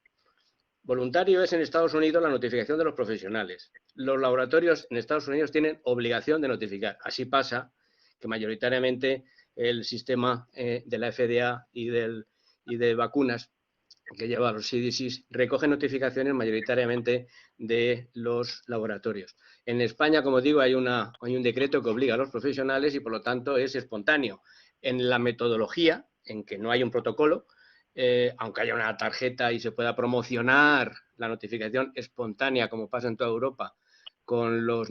Voluntario es en Estados Unidos la notificación de los profesionales. Los laboratorios en Estados Unidos tienen obligación de notificar. Así pasa que mayoritariamente el sistema de la FDA y de vacunas que lleva a los CDCs recoge notificaciones mayoritariamente de los laboratorios. En España, como digo, hay un decreto que obliga a los profesionales y por lo tanto es espontáneo. En la metodología, en que no hay un protocolo, aunque haya una tarjeta y se pueda promocionar la notificación espontánea, como pasa en toda Europa, con los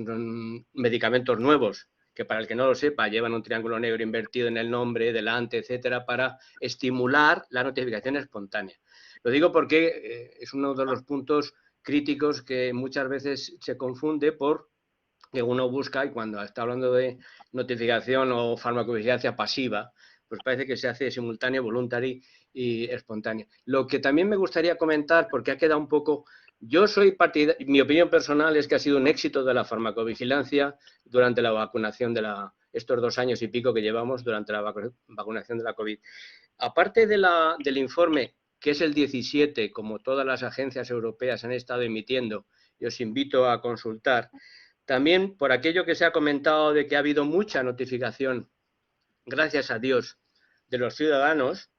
medicamentos nuevos, que para el que no lo sepa, llevan un triángulo negro invertido en el nombre, delante, etcétera, para estimular la notificación espontánea. Lo digo porque es uno de los puntos críticos que muchas veces se confunde por que uno busca, y cuando está hablando de notificación o farmacovigilancia pasiva, pues parece que se hace simultáneo, voluntary y espontáneo. Lo que también me gustaría comentar, porque ha quedado un poco... Yo soy partidario, mi opinión personal es que ha sido un éxito de la farmacovigilancia durante la vacunación de estos 2 años y pico que llevamos durante la vacunación de la COVID. Aparte del informe, que es el 17, como todas las agencias europeas han estado emitiendo, y os invito a consultar, también por aquello que se ha comentado de que ha habido mucha notificación, gracias a Dios, de los ciudadanos,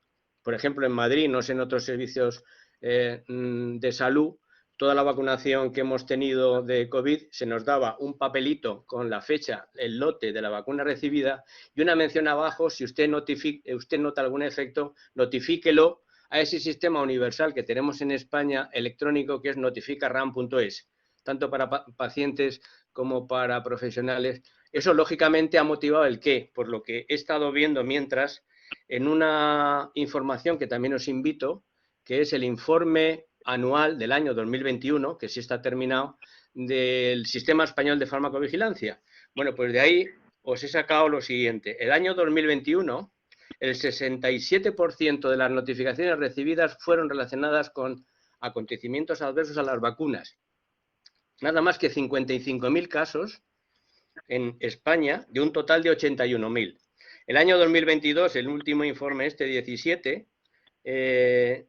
por ejemplo en Madrid, no sé en otros servicios de salud, toda la vacunación que hemos tenido de COVID se nos daba un papelito con la fecha, el lote de la vacuna recibida y una mención abajo, si usted nota algún efecto, notifíquelo a ese sistema universal que tenemos en España electrónico que es notificaram.es, tanto para pacientes como para profesionales. Eso lógicamente ha motivado el qué, por lo que he estado viendo mientras en una información que también os invito, que es el informe anual del año 2021, que sí está terminado, del Sistema Español de Farmacovigilancia. Bueno, pues de ahí os he sacado lo siguiente. El año 2021, el 67% de las notificaciones recibidas fueron relacionadas con acontecimientos adversos a las vacunas. Nada más que 55.000 casos en España, de un total de 81.000. El año 2022, el último informe 17,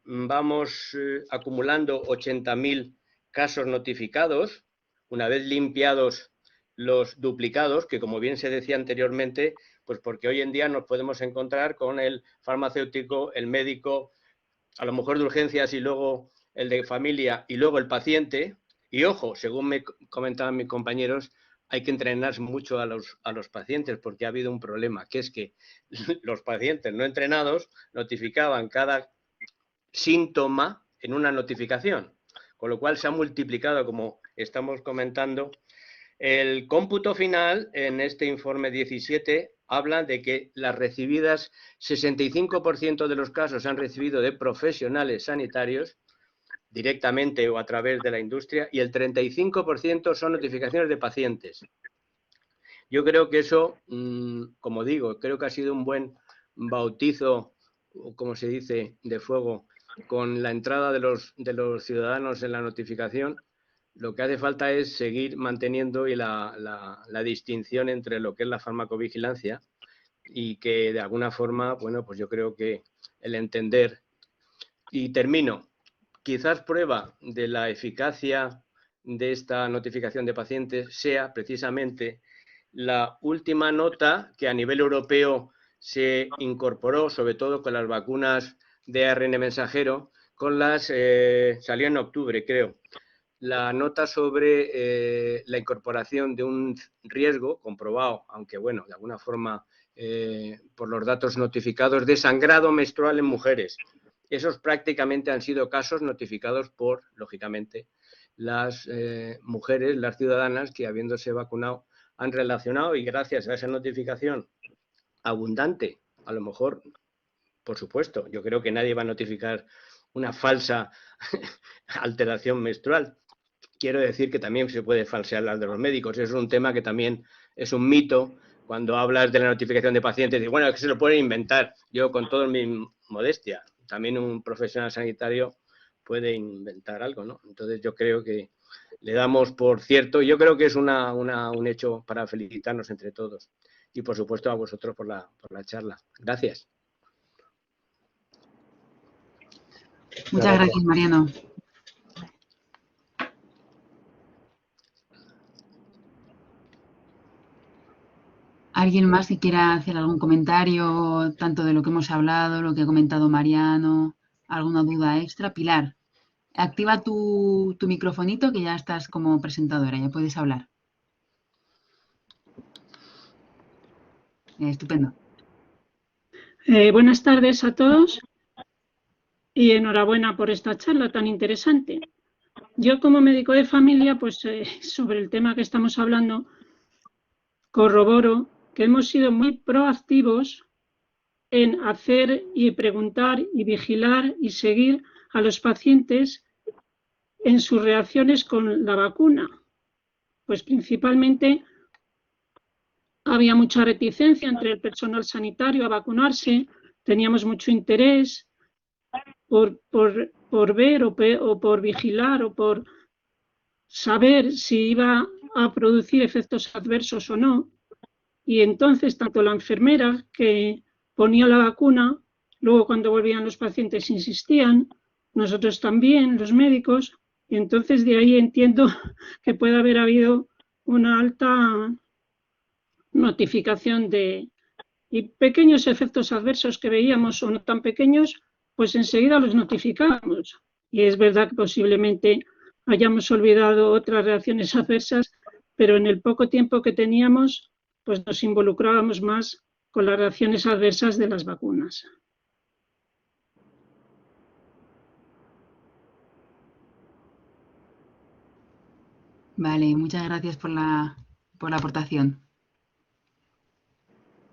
vamos acumulando 80.000 casos notificados, una vez limpiados los duplicados, que como bien se decía anteriormente, pues porque hoy en día nos podemos encontrar con el farmacéutico, el médico, a lo mejor de urgencias y luego el de familia y luego el paciente. Y ojo, según me comentaban mis compañeros, hay que entrenar mucho a los pacientes porque ha habido un problema, que es que los pacientes no entrenados notificaban cada síntoma en una notificación, con lo cual se ha multiplicado, como estamos comentando. El cómputo final en este informe 17 habla de que las recibidas, 65% de los casos se han recibido de profesionales sanitarios, directamente o a través de la industria, y el 35% son notificaciones de pacientes. Yo creo que eso, como digo, creo que ha sido un buen bautizo, o como se dice, de fuego, con la entrada de los ciudadanos en la notificación. Lo que hace falta es seguir manteniendo la distinción entre lo que es la farmacovigilancia y que de alguna forma, bueno, pues yo creo que el entender, y termino, quizás prueba de la eficacia de esta notificación de pacientes sea precisamente la última nota que a nivel europeo se incorporó, sobre todo con las vacunas de ARN mensajero, salió en octubre, creo, la nota sobre la incorporación de un riesgo comprobado, aunque bueno, de alguna forma por los datos notificados, de sangrado menstrual en mujeres. Esos prácticamente han sido casos notificados por, lógicamente, las mujeres, las ciudadanas que habiéndose vacunado han relacionado, y gracias a esa notificación abundante, a lo mejor, por supuesto, yo creo que nadie va a notificar una falsa alteración menstrual. Quiero decir que también se puede falsear las de los médicos. Es un tema que también es un mito. Cuando hablas de la notificación de pacientes, dices, bueno, es que se lo pueden inventar. Yo, con toda mi modestia, también un profesional sanitario puede inventar algo, ¿no? Entonces yo creo que le damos por cierto, yo creo que es un hecho para felicitarnos entre todos. Y por supuesto a vosotros por la charla. Gracias. Muchas gracias, Mariano. ¿Alguien más que quiera hacer algún comentario, tanto de lo que hemos hablado, lo que ha comentado Mariano, alguna duda extra? Pilar, activa tu microfonito, que ya estás como presentadora, ya puedes hablar. Estupendo. Buenas tardes a todos y enhorabuena por esta charla tan interesante. Yo, como médico de familia, pues sobre el tema que estamos hablando, corroboro que hemos sido muy proactivos en hacer y preguntar y vigilar y seguir a los pacientes en sus reacciones con la vacuna. Pues principalmente había mucha reticencia entre el personal sanitario a vacunarse, teníamos mucho interés por ver o por vigilar o por saber si iba a producir efectos adversos o no. Y entonces tanto la enfermera que ponía la vacuna, luego cuando volvían los pacientes insistían, nosotros también, los médicos, y entonces de ahí entiendo que puede haber habido una alta notificación y pequeños efectos adversos que veíamos o no tan pequeños, pues enseguida los notificábamos. Y es verdad que posiblemente hayamos olvidado otras reacciones adversas, pero en el poco tiempo que teníamos, pues nos involucrábamos más con las reacciones adversas de las vacunas. Vale, muchas gracias por la aportación.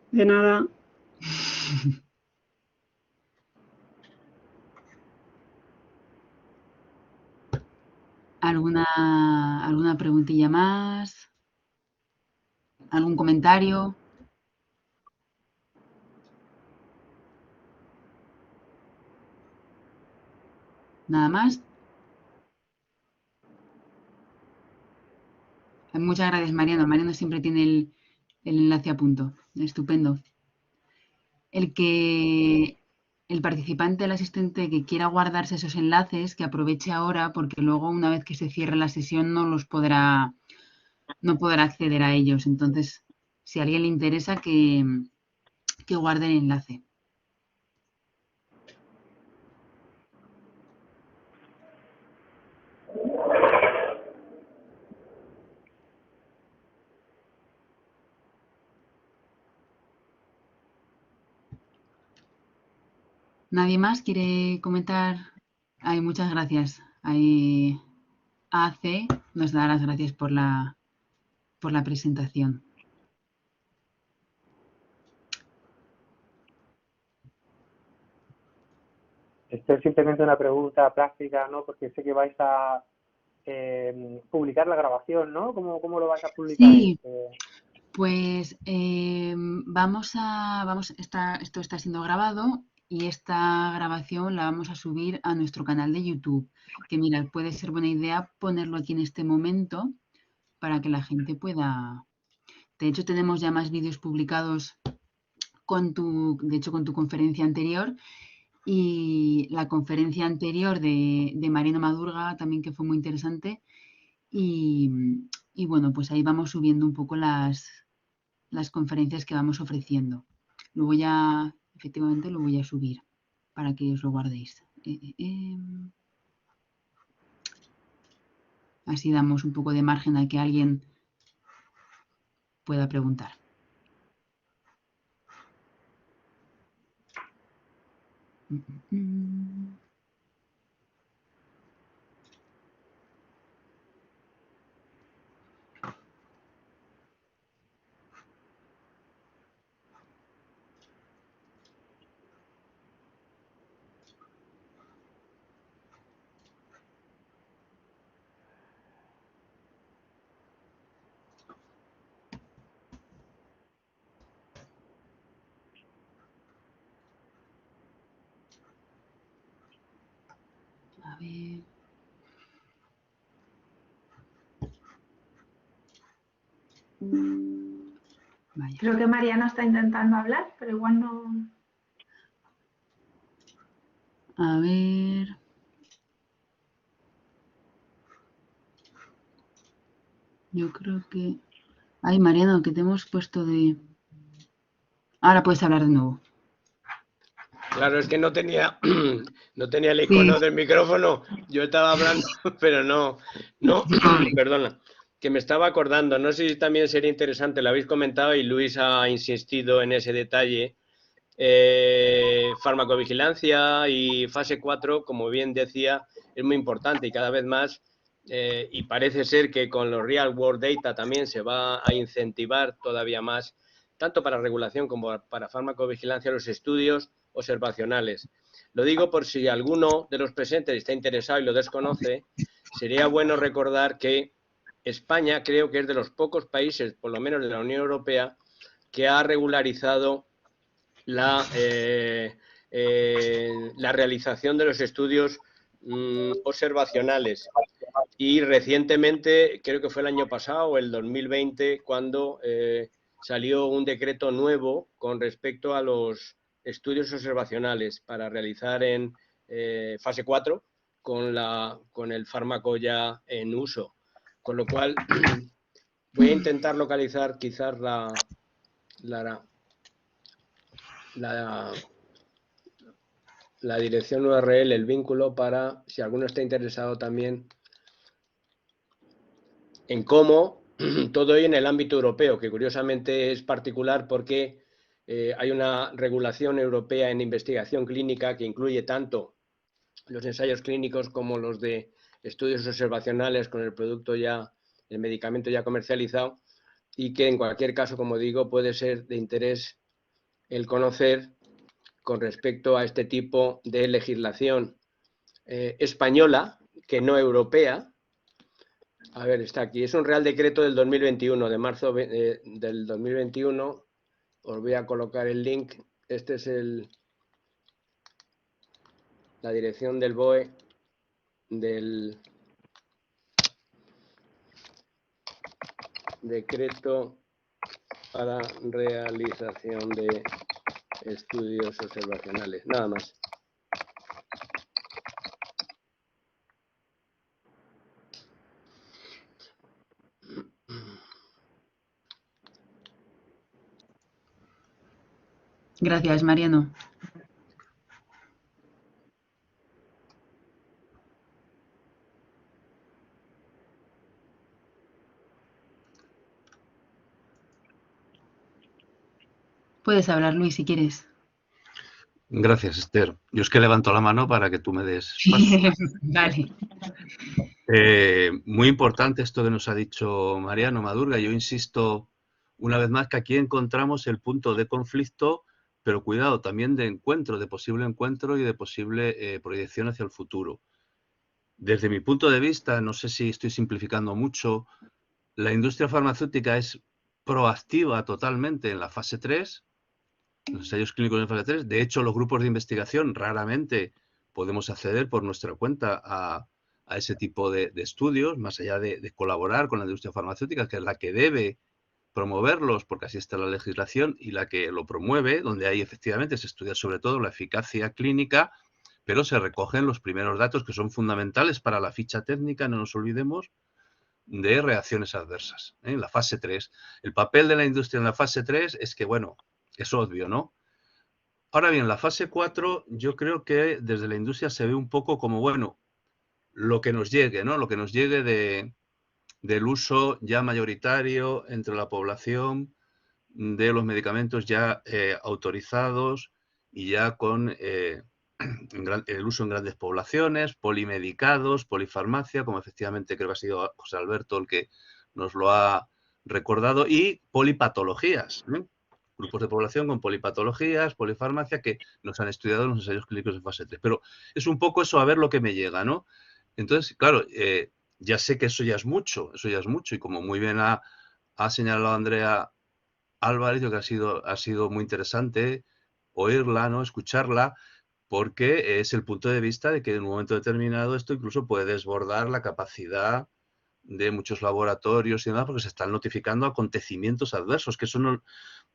De nada. ¿Alguna preguntilla más? ¿Algún comentario? ¿Nada más? Muchas gracias, Mariano. Mariano siempre tiene el enlace a punto. Estupendo. El participante, el asistente que quiera guardarse esos enlaces, que aproveche ahora, porque luego una vez que se cierre la sesión no podrá acceder a ellos. Entonces, si a alguien le interesa, que guarde el enlace. ¿Nadie más quiere comentar? Ay, muchas gracias. AC nos da las gracias por la presentación. Esto es simplemente una pregunta práctica, ¿no? Porque sé que vais a publicar la grabación, ¿no? ¿Cómo lo vais a publicar? Sí, pues esto está siendo grabado y esta grabación la vamos a subir a nuestro canal de YouTube. Que mira, puede ser buena idea ponerlo aquí en este momento para que la gente pueda... De hecho, tenemos ya más vídeos publicados con tu conferencia anterior. Y la conferencia anterior de Mariano Madurga también, que fue muy interesante. Y bueno, pues ahí vamos subiendo un poco las conferencias que vamos ofreciendo. Luego ya, efectivamente, lo voy a subir para que os lo guardéis. Así damos un poco de margen a que alguien pueda preguntar. A ver. Vaya. Creo que Mariano está intentando hablar, pero igual no. A ver. Yo creo que... Ay, Mariano, que te hemos puesto de... Ahora puedes hablar de nuevo. Claro, es que no tenía el icono del micrófono. Yo estaba hablando, pero no, perdona, que me estaba acordando. No sé si también sería interesante, lo habéis comentado y Luis ha insistido en ese detalle. Farmacovigilancia y fase 4, como bien decía, es muy importante y cada vez más, y parece ser que con los real world data también se va a incentivar todavía más, tanto para regulación como para farmacovigilancia, los estudios observacionales. Lo digo por si alguno de los presentes está interesado y lo desconoce, sería bueno recordar que España creo que es de los pocos países, por lo menos de la Unión Europea, que ha regularizado la realización de los estudios observacionales. Y recientemente, creo que fue el año pasado o el 2020, cuando salió un decreto nuevo con respecto a los estudios observacionales para realizar en fase 4 con el fármaco ya en uso. Con lo cual, Voy a intentar localizar quizás la dirección URL, el vínculo, para si alguno está interesado también en cómo todo hoy en el ámbito europeo, que curiosamente es particular porque hay una regulación europea en investigación clínica que incluye tanto los ensayos clínicos como los de estudios observacionales con el producto ya, el medicamento ya comercializado, y que en cualquier caso, como digo, puede ser de interés el conocer con respecto a este tipo de legislación española, que no europea. A ver, está aquí. Es un Real Decreto del 2021, de marzo del 2021. Os voy a colocar el link. Este es la dirección del BOE del decreto para realización de estudios observacionales. Nada más. Gracias, Mariano. Puedes hablar, Luis, si quieres. Gracias, Esther. Yo es que levanto la mano para que tú me des paso. Vale. Muy importante esto que nos ha dicho Mariano Madurga. Yo insisto una vez más que aquí encontramos el punto de conflicto, pero cuidado, también de encuentro, de posible encuentro y de posible proyección hacia el futuro. Desde mi punto de vista, no sé si estoy simplificando mucho, la industria farmacéutica es proactiva totalmente en la fase 3, los ensayos clínicos en fase 3. De hecho, los grupos de investigación raramente podemos acceder por nuestra cuenta a ese tipo de estudios, más allá de colaborar con la industria farmacéutica, que es la que debe promoverlos, porque así está la legislación, y la que lo promueve, donde ahí efectivamente se estudia sobre todo la eficacia clínica, pero se recogen los primeros datos que son fundamentales para la ficha técnica, no nos olvidemos, de reacciones adversas, en la fase 3. El papel de la industria en la fase 3 es que, bueno, es obvio, ¿no? Ahora bien, la fase 4 yo creo que desde la industria se ve un poco como, bueno, lo que nos llegue, ¿no? Lo que nos llegue del uso ya mayoritario entre la población de los medicamentos ya autorizados y ya con el uso en grandes poblaciones, polimedicados, polifarmacia, como efectivamente creo que ha sido José Alberto el que nos lo ha recordado, y polipatologías, ¿eh? Grupos de población con polipatologías, polifarmacia, que nos han estudiado en los ensayos clínicos en fase 3. Pero es un poco eso, a ver lo que me llega, ¿no? Entonces, claro, ya sé que eso ya es mucho, y como muy bien ha señalado Andrea Álvarez, yo creo que ha sido muy interesante oírla, ¿no? Escucharla, porque es el punto de vista de que en un momento determinado esto incluso puede desbordar la capacidad de muchos laboratorios y demás, porque se están notificando acontecimientos adversos, que eso no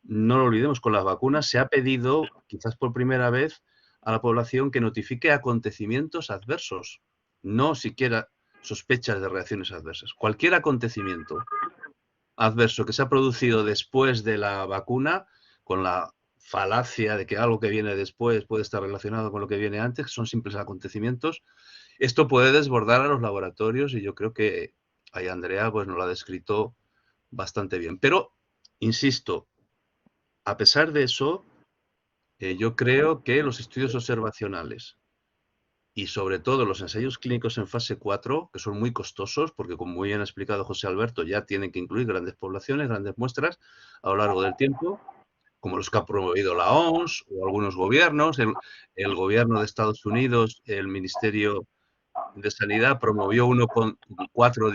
lo olvidemos. Con las vacunas se ha pedido, quizás por primera vez, a la población que notifique acontecimientos adversos, no siquiera sospechas de reacciones adversas. Cualquier acontecimiento adverso que se ha producido después de la vacuna, con la falacia de que algo que viene después puede estar relacionado con lo que viene antes, que son simples acontecimientos, esto puede desbordar a los laboratorios, y yo creo que ahí Andrea pues nos lo ha descrito bastante bien. Pero, insisto, a pesar de eso, yo creo que los estudios observacionales y sobre todo los ensayos clínicos en fase 4, que son muy costosos, porque como muy bien ha explicado José Alberto, ya tienen que incluir grandes poblaciones, grandes muestras a lo largo del tiempo, como los que ha promovido la OMS o algunos gobiernos. El gobierno de Estados Unidos, el Ministerio de Sanidad, promovió uno con 4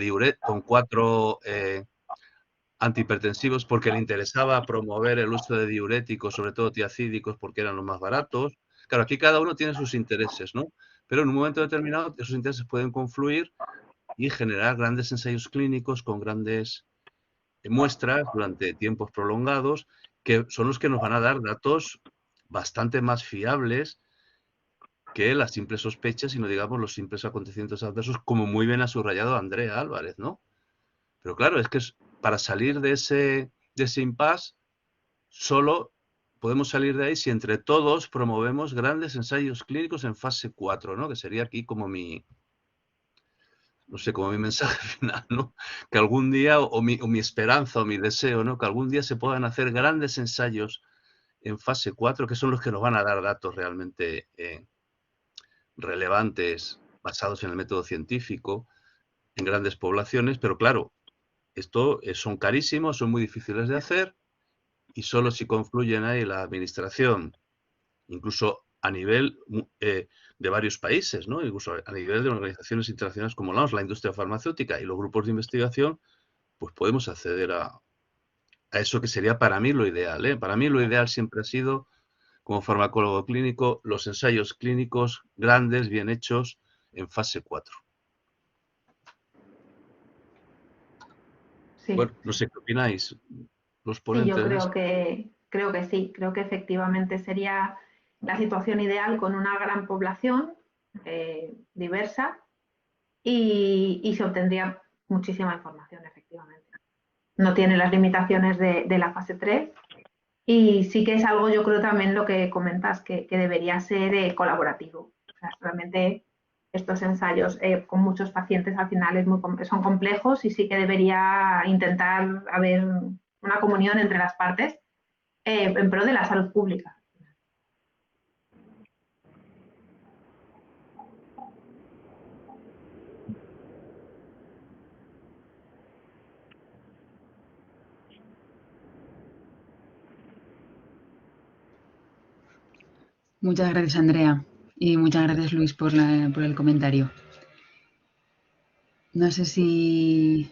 antihipertensivos porque le interesaba promover el uso de diuréticos, sobre todo tiacídicos, porque eran los más baratos. Claro, aquí cada uno tiene sus intereses, ¿no? Pero en un momento determinado esos intereses pueden confluir y generar grandes ensayos clínicos con grandes muestras durante tiempos prolongados, que son los que nos van a dar datos bastante más fiables que las simples sospechas y no digamos los simples acontecimientos adversos, como muy bien ha subrayado Andrea Álvarez, ¿no? Pero claro, es que para salir de ese impasse, solo podemos salir de ahí si entre todos promovemos grandes ensayos clínicos en fase 4, ¿no? Que sería aquí como no sé, como mi mensaje final, ¿no? Que algún día, o mi esperanza, o mi deseo, ¿no? Que algún día se puedan hacer grandes ensayos en fase 4, que son los que nos van a dar datos realmente relevantes, basados en el método científico, en grandes poblaciones, pero claro, esto son carísimos, son muy difíciles de hacer, y solo si confluyen ahí la administración, incluso a nivel de varios países, ¿no? Incluso a nivel de organizaciones internacionales como la OMS, la industria farmacéutica y los grupos de investigación, pues podemos acceder a eso que sería para mí lo ideal, ¿eh? Para mí lo ideal siempre ha sido, como farmacólogo clínico, los ensayos clínicos grandes, bien hechos, en fase 4. Sí. Bueno, no sé qué opináis los Sí, ponentes. yo creo que sí, creo que efectivamente sería la situación ideal con una gran población diversa y se obtendría muchísima información, efectivamente. No tiene las limitaciones de la fase 3 y sí que es algo, yo creo también lo que comentas, que debería ser colaborativo. O sea, realmente estos ensayos con muchos pacientes al final son complejos y sí que debería intentar haber una comunión entre las partes en pro de la salud pública. Muchas gracias, Andrea, y muchas gracias, Luis, por el comentario. No sé si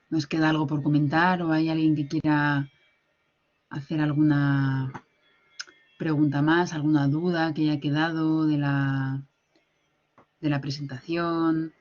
nos queda algo por comentar o hay alguien que quiera hacer alguna pregunta más, alguna duda que haya quedado de la presentación.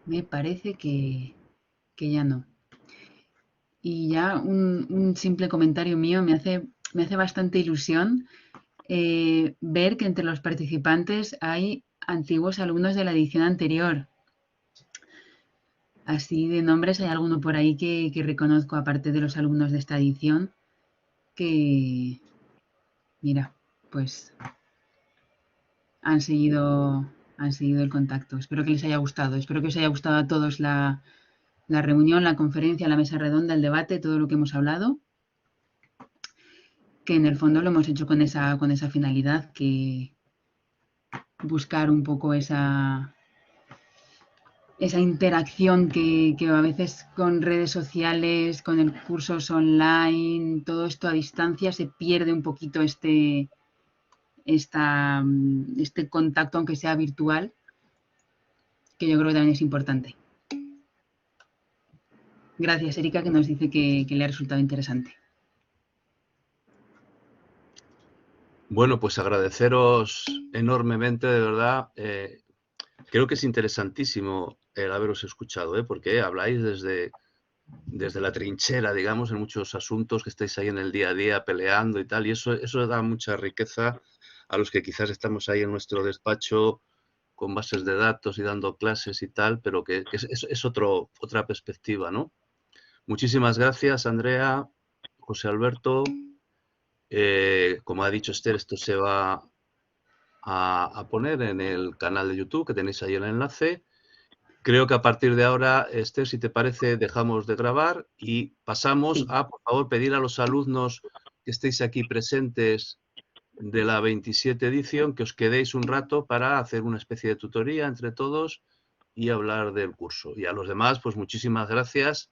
Me parece que ya no. Y ya un simple comentario mío, me hace bastante ilusión ver que entre los participantes hay antiguos alumnos de la edición anterior. Así de nombres hay alguno por ahí que reconozco, aparte de los alumnos de esta edición, que, mira, pues han seguido el contacto. Espero que les haya gustado. Espero que os haya gustado a todos la reunión, la conferencia, la mesa redonda, el debate, todo lo que hemos hablado. Que en el fondo lo hemos hecho con esa finalidad, que buscar un poco esa interacción que a veces con redes sociales, con el cursos online, todo esto a distancia, se pierde un poquito este contacto, aunque sea virtual, que yo creo que también es importante. Gracias, Erika, que nos dice que le ha resultado interesante. Bueno, pues agradeceros enormemente, de verdad. Creo que es interesantísimo el haberos escuchado, porque habláis desde la trinchera, digamos, en muchos asuntos que estáis ahí en el día a día peleando y tal, y eso da mucha riqueza a los que quizás estamos ahí en nuestro despacho con bases de datos y dando clases y tal, pero que es otra perspectiva, ¿no? Muchísimas gracias, Andrea, José Alberto. Como ha dicho Esther, esto se va a poner en el canal de YouTube, que tenéis ahí el enlace. Creo que a partir de ahora, Esther, si te parece, dejamos de grabar y pasamos a, por favor, pedir a los alumnos que estéis aquí presentes de la 27 edición que os quedéis un rato para hacer una especie de tutoría entre todos y hablar del curso. Y a los demás, pues muchísimas gracias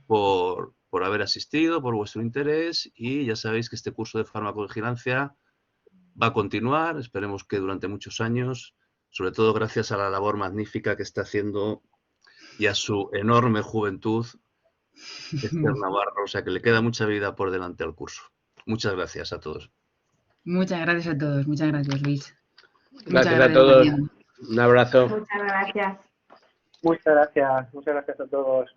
por haber asistido, por vuestro interés, y ya sabéis que este curso de farmacovigilancia va a continuar, esperemos que durante muchos años, sobre todo gracias a la labor magnífica que está haciendo y a su enorme juventud Esther Navarro, o sea que le queda mucha vida por delante al curso. Muchas gracias a todos. Muchas gracias a todos, muchas gracias, Luis. Gracias a todos. Un abrazo. Muchas gracias. Muchas gracias a todos.